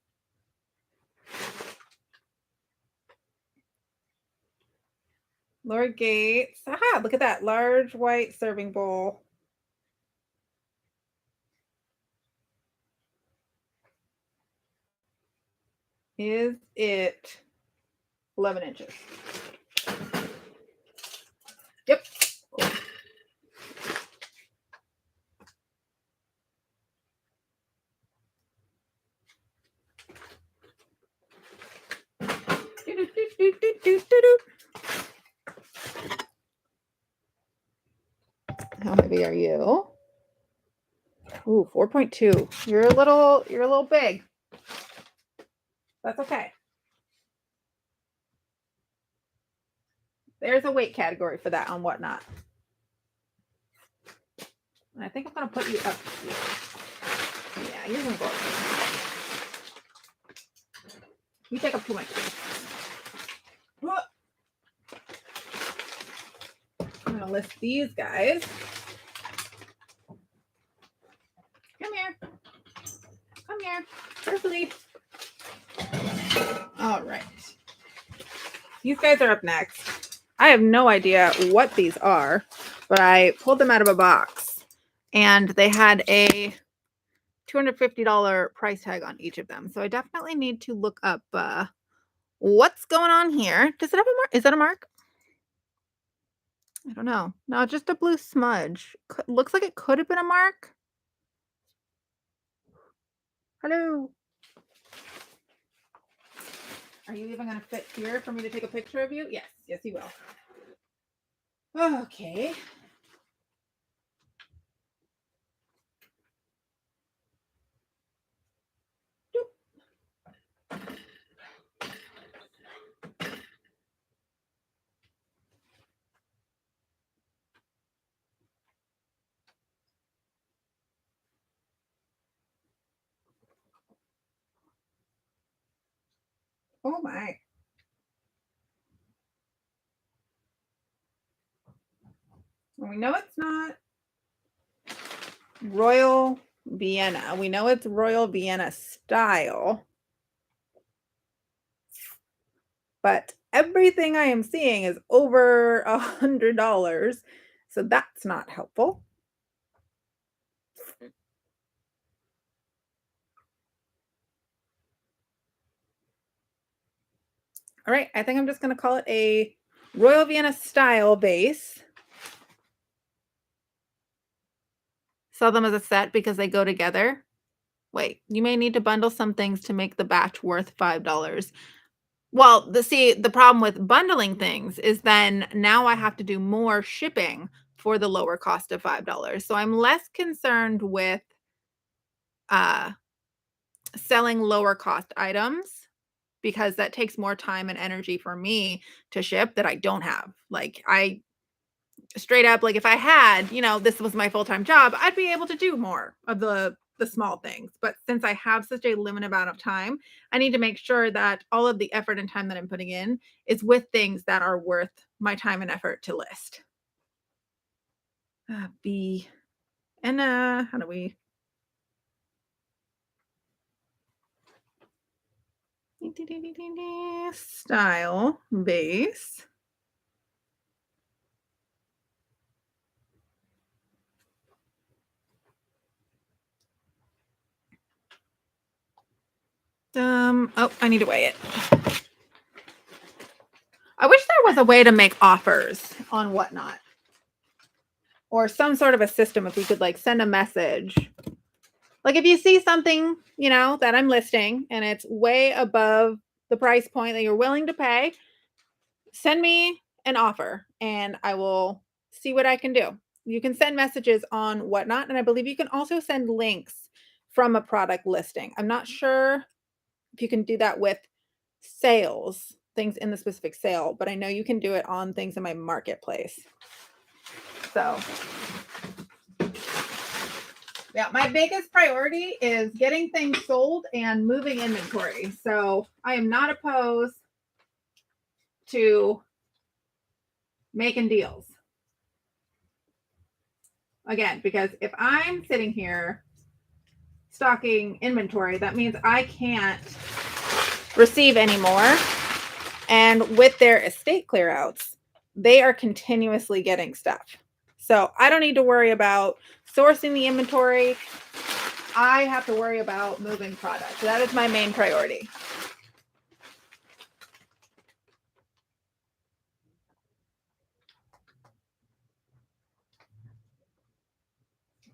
Lord Gates. Aha, look at that large white serving bowl. Is it 11 inches? Yep. How heavy are you? Ooh, 4.2. You're a little big. That's okay. There's a weight category for that on WhatNot. And I think I'm gonna put you up here. Yeah, you're gonna go up here. You take up too much space. I'm gonna list these guys. Come here. Come here. Carefully. All right. These guys are up next. I have no idea what these are, but I pulled them out of a box and they had a $250 price tag on each of them. So I definitely need to look up what's going on here. Does it have a mark? Is that a mark? I don't know. No, just a blue smudge. Looks like it could have been a mark. Hello. Are you even going to fit here for me to take a picture of you? Yes. Yes, you will. Okay. Oh my. We know it's not Royal Vienna. We know it's Royal Vienna style. But everything I am seeing is over $100. So that's not helpful. All right, I think I'm just going to call it a Royal Vienna style base. Sell them as a set because they go together. Wait, you may need to bundle some things to make the batch worth $5. Well, the problem with bundling things is then now I have to do more shipping for the lower cost of $5. So I'm less concerned with selling lower cost items, because that takes more time and energy for me to ship that I don't have. Like straight up, like if I had, this was my full-time job, I'd be able to do more of the small things. But since I have such a limited amount of time, I need to make sure that all of the effort and time that I'm putting in is with things that are worth my time and effort to list. B and how do we style base. Oh, I need to weigh it. I wish there was a way to make offers on WhatNot, or some sort of a system if we could like send a message. Like if you see something, that I'm listing and it's way above the price point that you're willing to pay, send me an offer and I will see what I can do. You can send messages on WhatNot, and I believe you can also send links from a product listing. I'm not sure if you can do that with sales, things in the specific sale, but I know you can do it on things in my marketplace. So yeah, my biggest priority is getting things sold and moving inventory. So I am not opposed to making deals. Again, because if I'm sitting here stocking inventory, that means I can't receive anymore. And with their estate clearouts, they are continuously getting stuff. So I don't need to worry about sourcing the inventory. I have to worry about moving product. That is my main priority.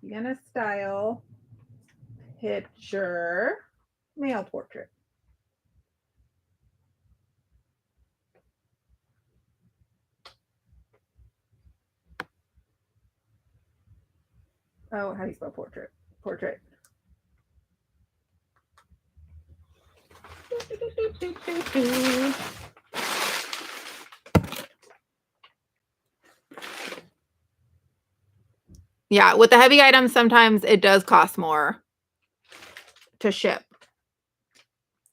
I'm gonna style picture male portrait. Oh, how do you spell portrait? Portrait. Yeah, with the heavy items, sometimes it does cost more to ship,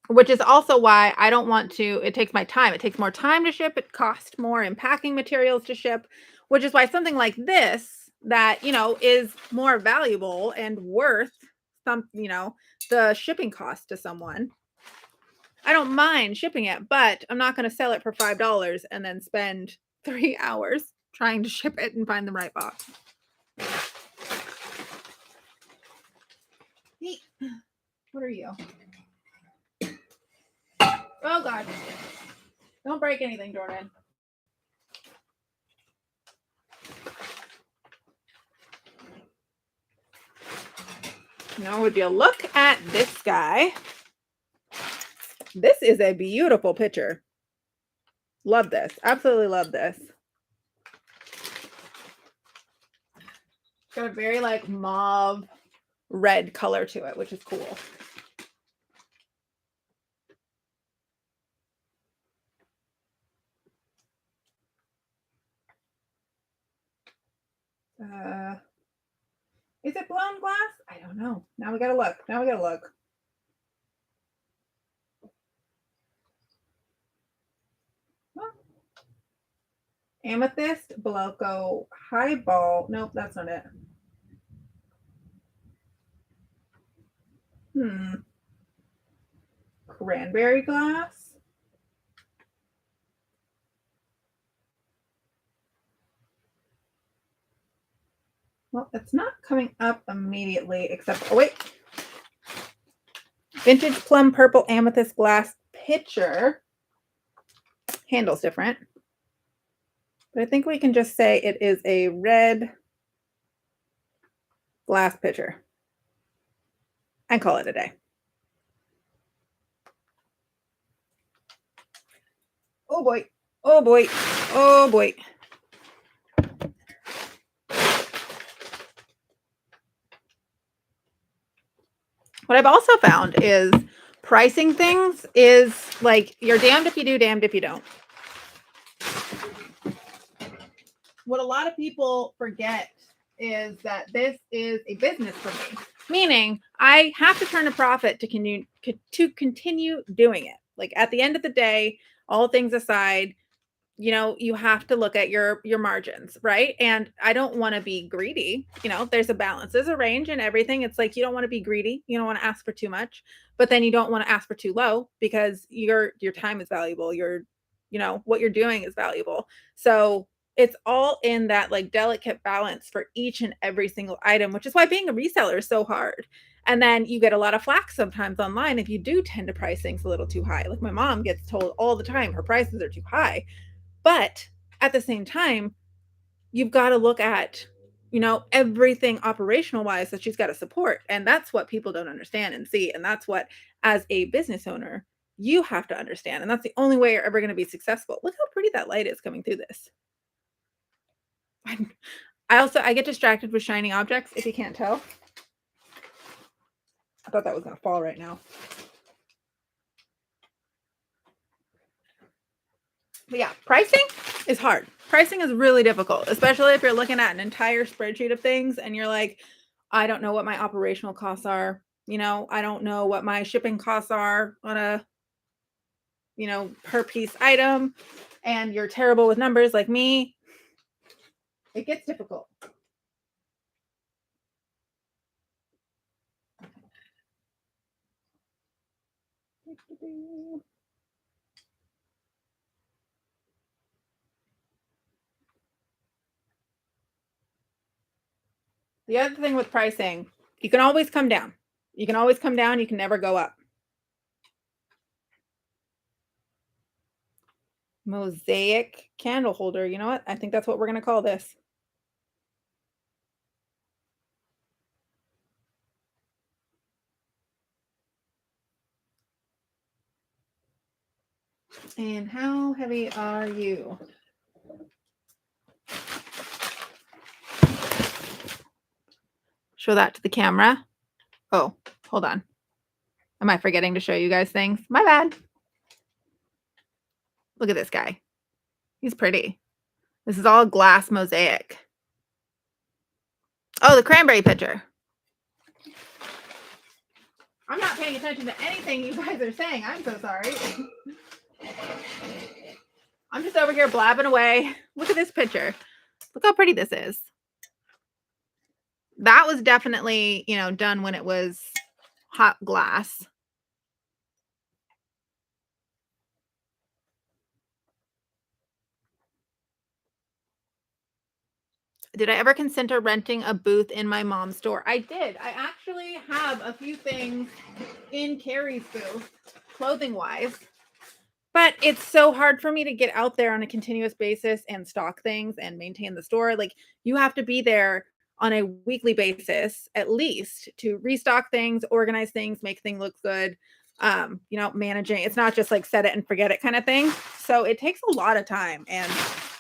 which is also why I don't want to. It takes my time. It takes more time to ship. It costs more in packing materials to ship, which is why something like this that, is more valuable and worth the shipping cost to someone. I don't mind shipping it, but I'm not going to sell it for $5 and then spend 3 hours trying to ship it and find the right box. What are you? Oh, God. Don't break anything, Jordan. Now, would you look at this guy? This is a beautiful picture. Love this. Absolutely love this. It's got a very like mauve red color to it, which is cool. Is it blown glass? I don't know. Now we gotta look. Huh. Amethyst, Blanco, highball. Nope, that's not it. Cranberry glass. Well, it's not coming up immediately, except, oh wait. Vintage plum purple amethyst glass pitcher. Handle's different. But I think we can just say it is a red glass pitcher and call it a day. Oh boy. Oh boy. Oh boy. What I've also found is pricing things is like you're damned if you do, damned if you don't. what a lot of people forget is that this is a business for me, meaning I have to turn a profit to continue doing it. Like at the end of the day, all things aside, you have to look at your margins, right? And I don't want to be greedy. There's a balance, there's a range and everything. It's like you don't want to be greedy, you don't want to ask for too much, but then you don't want to ask for too low because your time is valuable. What you're doing is valuable. So it's all in that like delicate balance for each and every single item, which is why being a reseller is so hard. And then you get a lot of flack sometimes online if you do tend to price things a little too high. Like my mom gets told all the time her prices are too high, but at the same time, you've got to look at, everything operational wise that she's got to support. And that's what people don't understand and see. And that's what, as a business owner, you have to understand. And that's the only way you're ever going to be successful. Look how pretty that light is coming through this. I get distracted with shiny objects, if you can't tell. I thought that was going to fall right now. But yeah, pricing is hard. Pricing is really difficult, especially if you're looking at an entire spreadsheet of things and you're like, I don't know what my operational costs are. I don't know what my shipping costs are on a, per piece item, and you're terrible with numbers like me. It gets difficult. The other thing with pricing, you can always come down. You can always come down. You can never go up. Mosaic candle holder. You know what? I think that's what we're going to call this. And how heavy are you? Show that to the camera. Oh, hold on. Am I forgetting to show you guys things? My bad. Look at this guy. He's pretty. This is all glass mosaic. Oh, the cranberry pitcher. I'm not paying attention to anything you guys are saying. I'm so sorry. I'm just over here blabbing away. Look at this picture. Look how pretty this is. That was definitely, done when it was hot glass. Did I ever consider renting a booth in my mom's store? I did. I actually have a few things in Carrie's booth, clothing wise. But it's so hard for me to get out there on a continuous basis and stock things and maintain the store. Like you have to be there on a weekly basis at least to restock things, organize things, make things look good. Managing. It's not just like set it and forget it kind of thing. So it takes a lot of time. And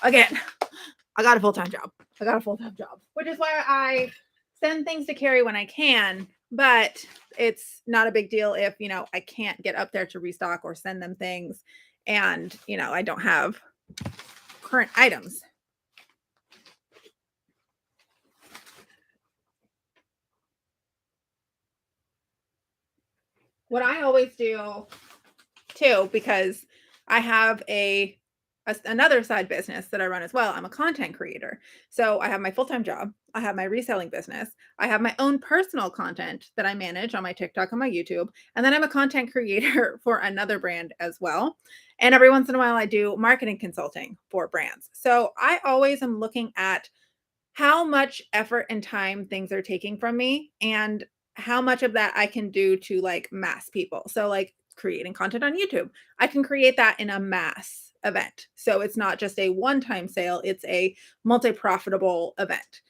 again, I got a full-time job. Which is why I send things to Carrie when I can, but it's not a big deal if, I can't get up there to restock or send them things and, I don't have current items. What I always do too, because I have another side business that I run as well. I'm a content creator. So I have my full-time job. I have my reselling business. I have my own personal content that I manage on my TikTok and my YouTube. And then I'm a content creator for another brand as well. And every once in a while, I do marketing consulting for brands. So I always am looking at how much effort and time things are taking from me and how much of that I can do to like mass people. So like creating content on YouTube, I can create that in a mass event. So it's not just a one-time sale, it's a multi-profitable event.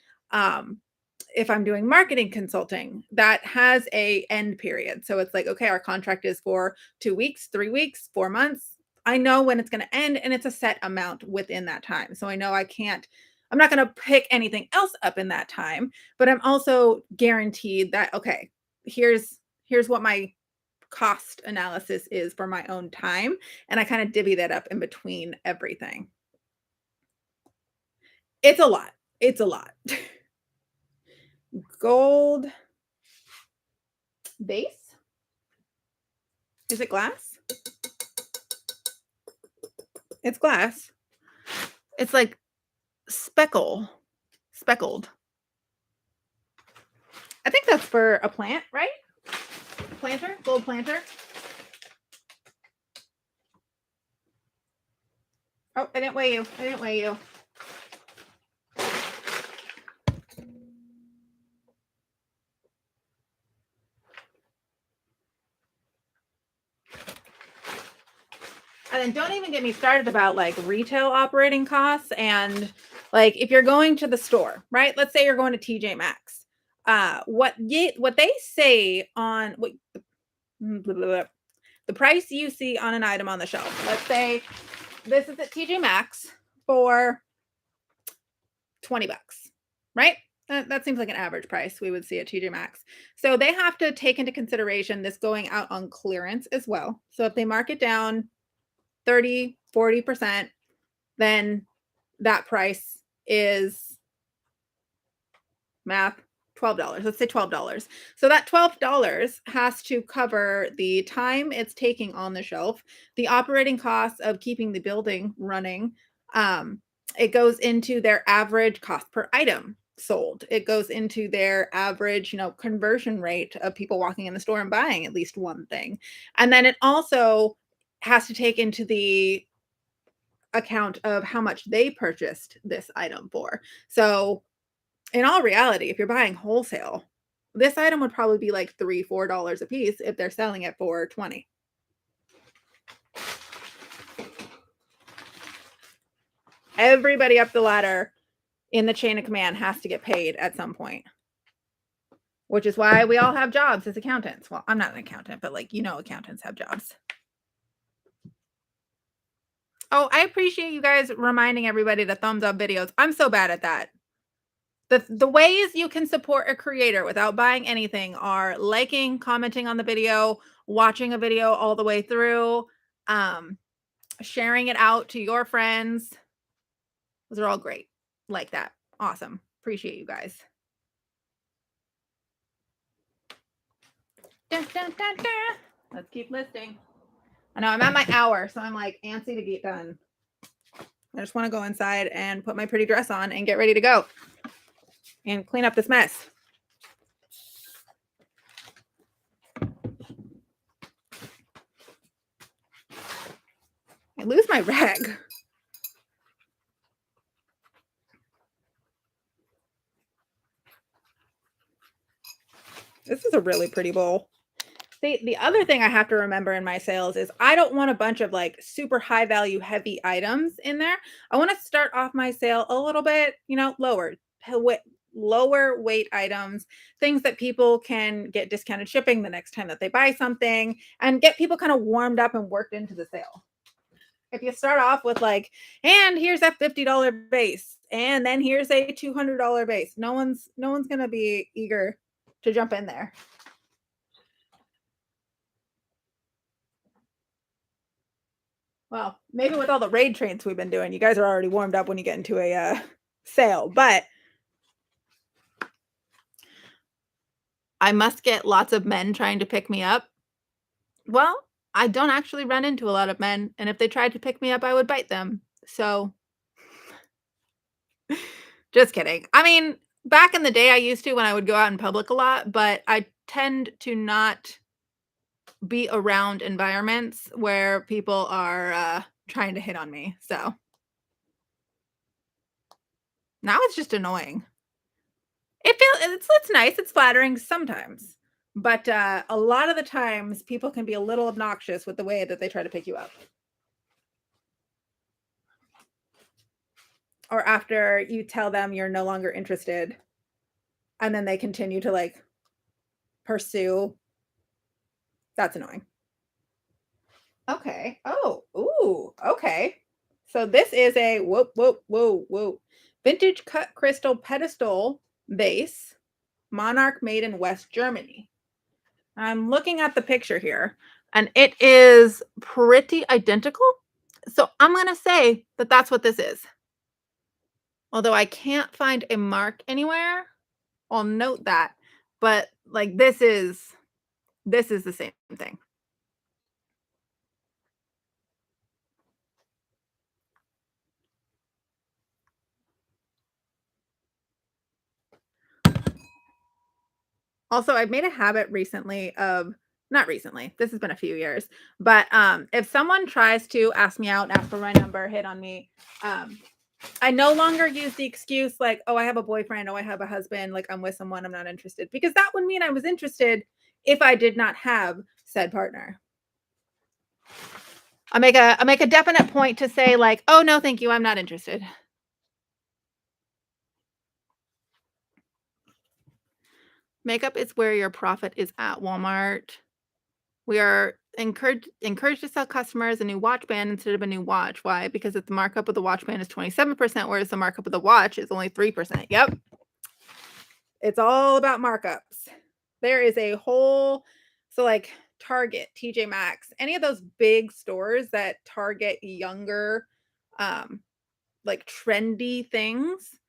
If I'm doing marketing consulting, that has a end period. So it's like, okay, our contract is for 2 weeks, 3 weeks, 4 months. I know when it's going to end and it's a set amount within that time. So I know I'm not going to pick anything else up in that time, but I'm also guaranteed that, okay, here's what my cost analysis is for my own time. And I kind of divvy that up in between everything. It's a lot. It's a lot. Gold base? Is it glass? It's glass. It's like speckled. I think that's for a plant, right? Planter, gold planter. Oh, I didn't weigh you. I didn't weigh you. And then don't even get me started about like retail operating costs and like if you're going to the store, right? Let's say you're going to TJ Maxx. What they say on what the price you see on an item on the shelf. Let's say this is at TJ Maxx for 20 bucks, right? That seems like an average price we would see at TJ Maxx. So they have to take into consideration this going out on clearance as well. So if they mark it down 30, 40%, then that price is math $12. Let's say $12. So that $12 has to cover the time it's taking on the shelf, the operating costs of keeping the building running. Um, it goes into their average cost per item sold. It goes into their average, conversion rate of people walking in the store and buying at least one thing. And then it also has to take into the account of how much they purchased this item for. So in all reality, if you're buying wholesale, this item would probably be like $3, $4 a piece if they're selling it for 20. Everybody up the ladder in the chain of command has to get paid at some point, which is why we all have jobs as accountants. Well, I'm not an accountant, but accountants have jobs. Oh, I appreciate you guys reminding everybody to thumbs up videos. I'm so bad at that. The ways you can support a creator without buying anything are liking, commenting on the video, watching a video all the way through, um, sharing it out to your friends. Those are all great. Like that. Awesome. Appreciate you guys. Dun, dun, dun, dun. Let's keep listing. I know I'm at my hour, so I'm like antsy to get done. I just want to go inside and put my pretty dress on and get ready to go and clean up this mess. I lose my rag. This is a really pretty bowl. See, the other thing I have to remember in my sales is I don't want a bunch of like super high value, heavy items in there. I want to start off my sale a little bit, lower weight items, things that people can get discounted shipping the next time that they buy something and get people kind of warmed up and worked into the sale. If you start off with like, and here's a $50 base, and then here's a $200 base, no one's going to be eager to jump in there. Well, maybe with all the raid trains we've been doing, you guys are already warmed up when you get into a sale, but I must get lots of men trying to pick me up. Well, I don't actually run into a lot of men, and if they tried to pick me up, I would bite them. So, just kidding. I mean, back in the day, I used to when I would go out in public a lot, but I tend to not be around environments where people are trying to hit on me. So now it's just annoying. It's nice, it's flattering sometimes, but a lot of the times people can be a little obnoxious with the way that they try to pick you up. Or after you tell them you're no longer interested, and then they continue to like pursue. That's annoying. Okay. Oh, ooh, okay. So this is a whoa. Vintage cut crystal pedestal base, Monarch made in West Germany. I'm looking at the picture here, and it is pretty identical. So I'm going to say that that's what this is. Although I can't find a mark anywhere, I'll note that. But like this is the same thing. Also, I've made a habit recently of not recently, this has been a few years, but if someone tries to ask me out, ask for my number, hit on me, um I no longer use the excuse like, "Oh, I have a boyfriend. Oh, I have a husband. Like, I'm with someone. I'm not interested." Because that would mean I was interested if I did not have said partner. I make a definite point to say like, "Oh, no, thank you. I'm not interested." Makeup is where your profit is at Walmart. We are encouraged to sell customers a new watch band instead of a new watch. Why? Because if the markup of the watch band is 27%, whereas the markup of the watch is only 3%. Yep. It's all about markups. There is a whole so like Target, TJ Maxx, any of those big stores that target younger, um, like trendy things,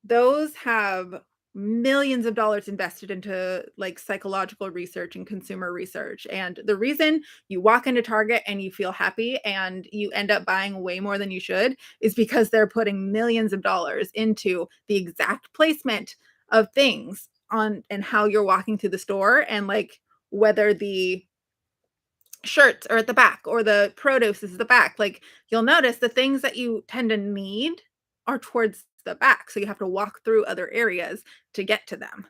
those have millions of dollars invested into like psychological research and consumer research. And the reason you walk into Target and you feel happy and you end up buying way more than you should is because they're putting millions of dollars into the exact placement of things on and how you're walking through the store and like whether the shirts are at the back or the produce is the back. Like you'll notice the things that you tend to need are towards the back. So you have to walk through other areas to get to them.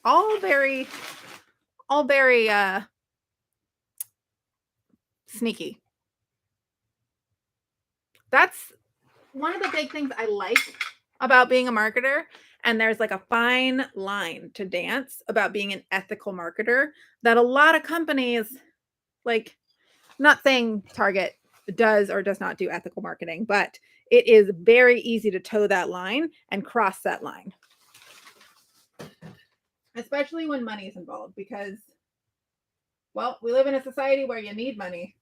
All very, all very sneaky. That's one of the big things I like about being a marketer. And there's like a fine line to dance about being an ethical marketer that a lot of companies like not saying Target does or does not do ethical marketing, but it is very easy to toe that line and cross that line, especially when money is involved because, well, we live in a society where you need money.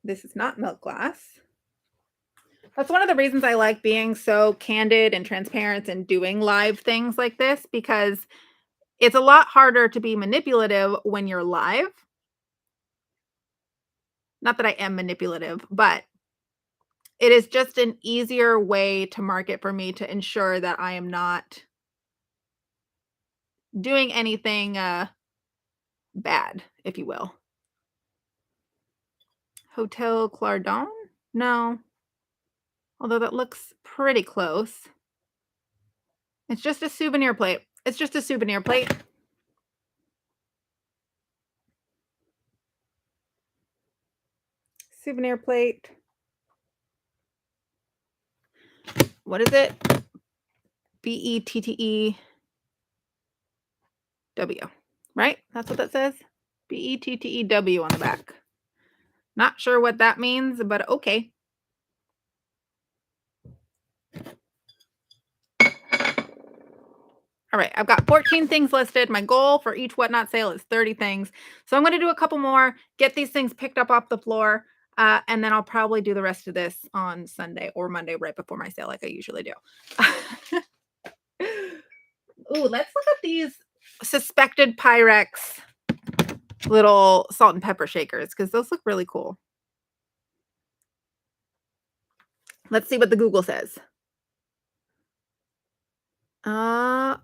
This is not milk glass. That's one of the reasons I like being so candid and transparent and doing live things like this because it's a lot harder to be manipulative when you're live. Not that I am manipulative, but it is just an easier way to market for me to ensure that I am not doing anything bad, if you will. Hotel Clardon? No, although that looks pretty close. It's just a souvenir plate. It's just a souvenir plate. Souvenir plate. What is it? Bettw, right? That's what that says? Bettew on the back. Not sure what that means, but okay. All right, I've got 14 things listed. My goal for each WhatNot sale is 30 things. So I'm going to do a couple more, get these things picked up off the floor, and then I'll probably do the rest of this on Sunday or Monday right before my sale, like I usually do. Ooh, let's look at these suspected Pyrex little salt and pepper shakers because those look really cool. Let's see what the Google says. Uh,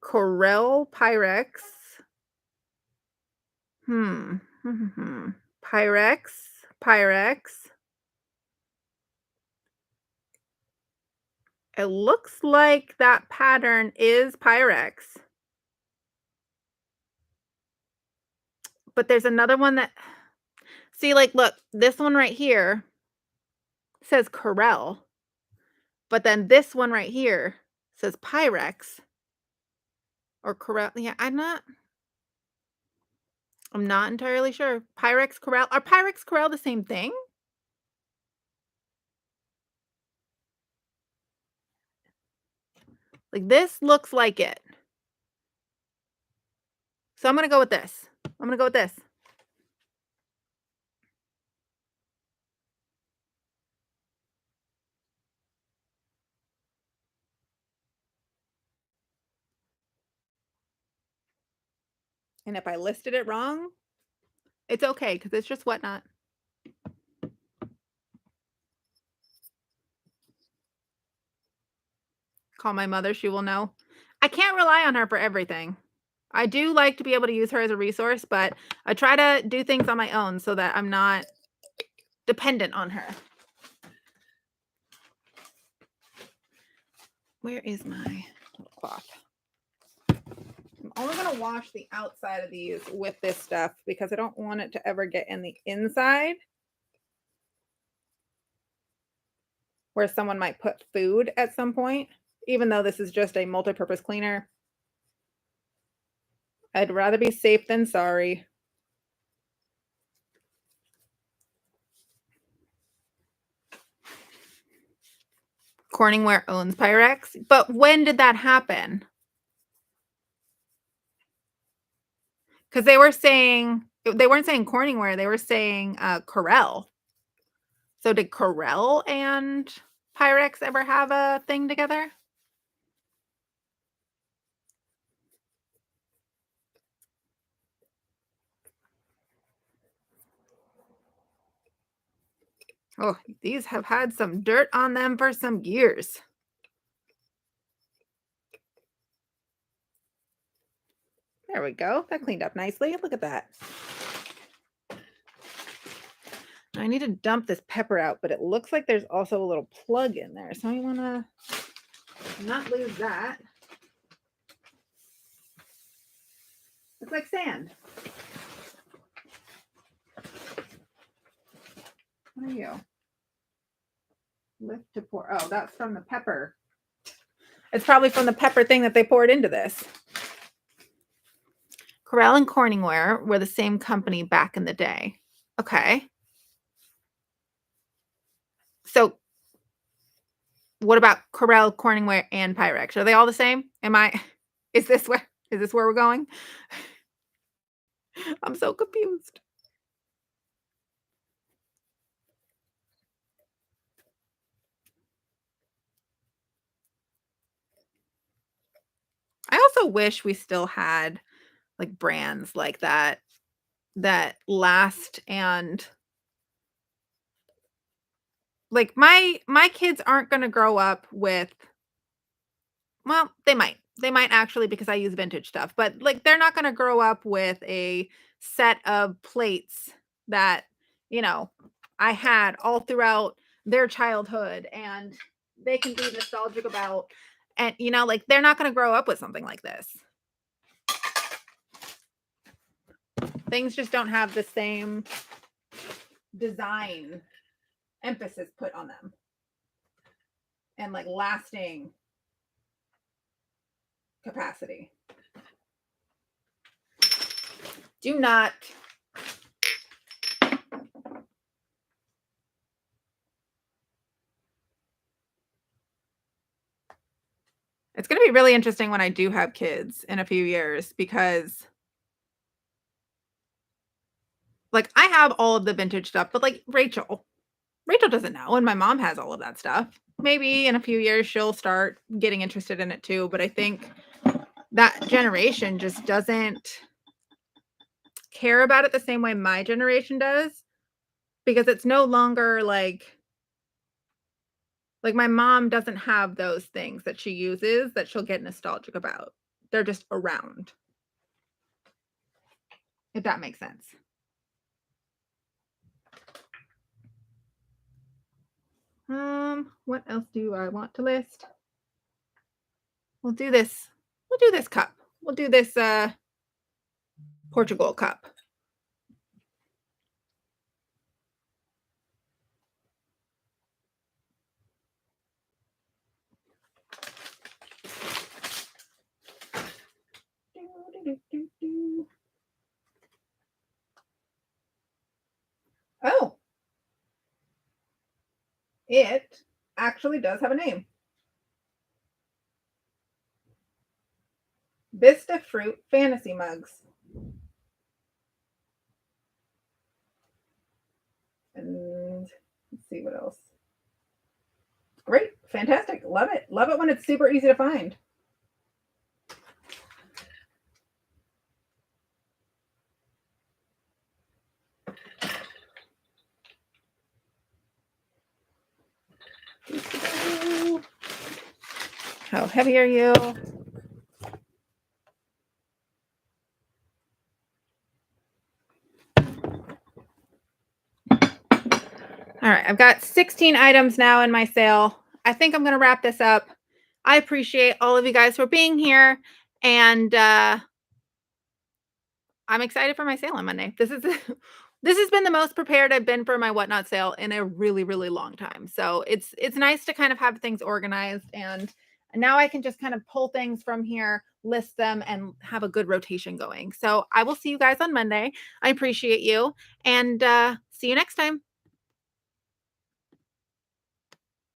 Corel Pyrex. Hmm. Pyrex. Pyrex. It looks like that pattern is Pyrex. But there's another one that see, like, look, this one right here says Corel, but then this one right here says Pyrex or Corel. Yeah, I'm not entirely sure. Pyrex, Corel. Are Pyrex, Corel the same thing? Like, this looks like it. So I'm gonna go with this. I'm gonna go with this. And if I listed it wrong, it's okay because it's just WhatNot. Call my mother, she will know. I can't rely on her for everything. I do like to be able to use her as a resource, but I try to do things on my own so that I'm not dependent on her. Where is my little cloth? I'm only going to wash the outside of these with this stuff because I don't want it to ever get in the inside where someone might put food at some point. Even though this is just a multi-purpose cleaner, I'd rather be safe than sorry. Corningware owns Pyrex, but when did that happen? Because they weren't saying Corningware, they were saying Corel. So did Corel and Pyrex ever have a thing together? Oh, these have had some dirt on them for some years. There we go. That cleaned up nicely. Look at that. I need to dump this pepper out, but it looks like there's also a little plug in there. So I want to not lose that. Looks like sand. What are you? Lift to pour. Oh, that's from the pepper. It's probably from the pepper thing that they poured into this. Corel and Corningware were the same company back in the day. Okay. So what about Corel, Corningware, and Pyrex? Are they all the same? Is this where we're going? I'm so confused. I also wish we still had like brands like that that last and like my kids aren't going to grow up with, well, they might. They might actually because I use vintage stuff, but like they're not going to grow up with a set of plates that, you know, I had all throughout their childhood and they can be nostalgic about, and like they're not going to grow up with something like this. Things just don't have the same design emphasis put on them and like lasting capacity. Do not It's going to be really interesting when I do have kids in a few years because like I have all of the vintage stuff, but like Rachel doesn't know, and my mom has all of that stuff. Maybe in a few years she'll start getting interested in it too, but I think that generation just doesn't care about it the same way my generation does because it's no longer like my mom doesn't have those things that she uses that she'll get nostalgic about. They're just around. If that makes sense. What else do I want to list? We'll do this. We'll do this cup. We'll do this Portugal cup. Oh, it actually does have a name. Vista Fruit Fantasy Mugs. And let's see what else. Great. Fantastic. Love it. Love it when it's super easy to find. How heavy are you? All right, I've got 16 items now in my sale. I think I'm going to wrap this up. I appreciate all of you guys for being here, and I'm excited for my sale on Monday. This is this has been the most prepared I've been for my WhatNot sale in a really, really long time. So it's nice to kind of have things organized, and now I can just kind of pull things from here, list them, and have a good rotation going. So I will see you guys on Monday. I appreciate you, and see you next time.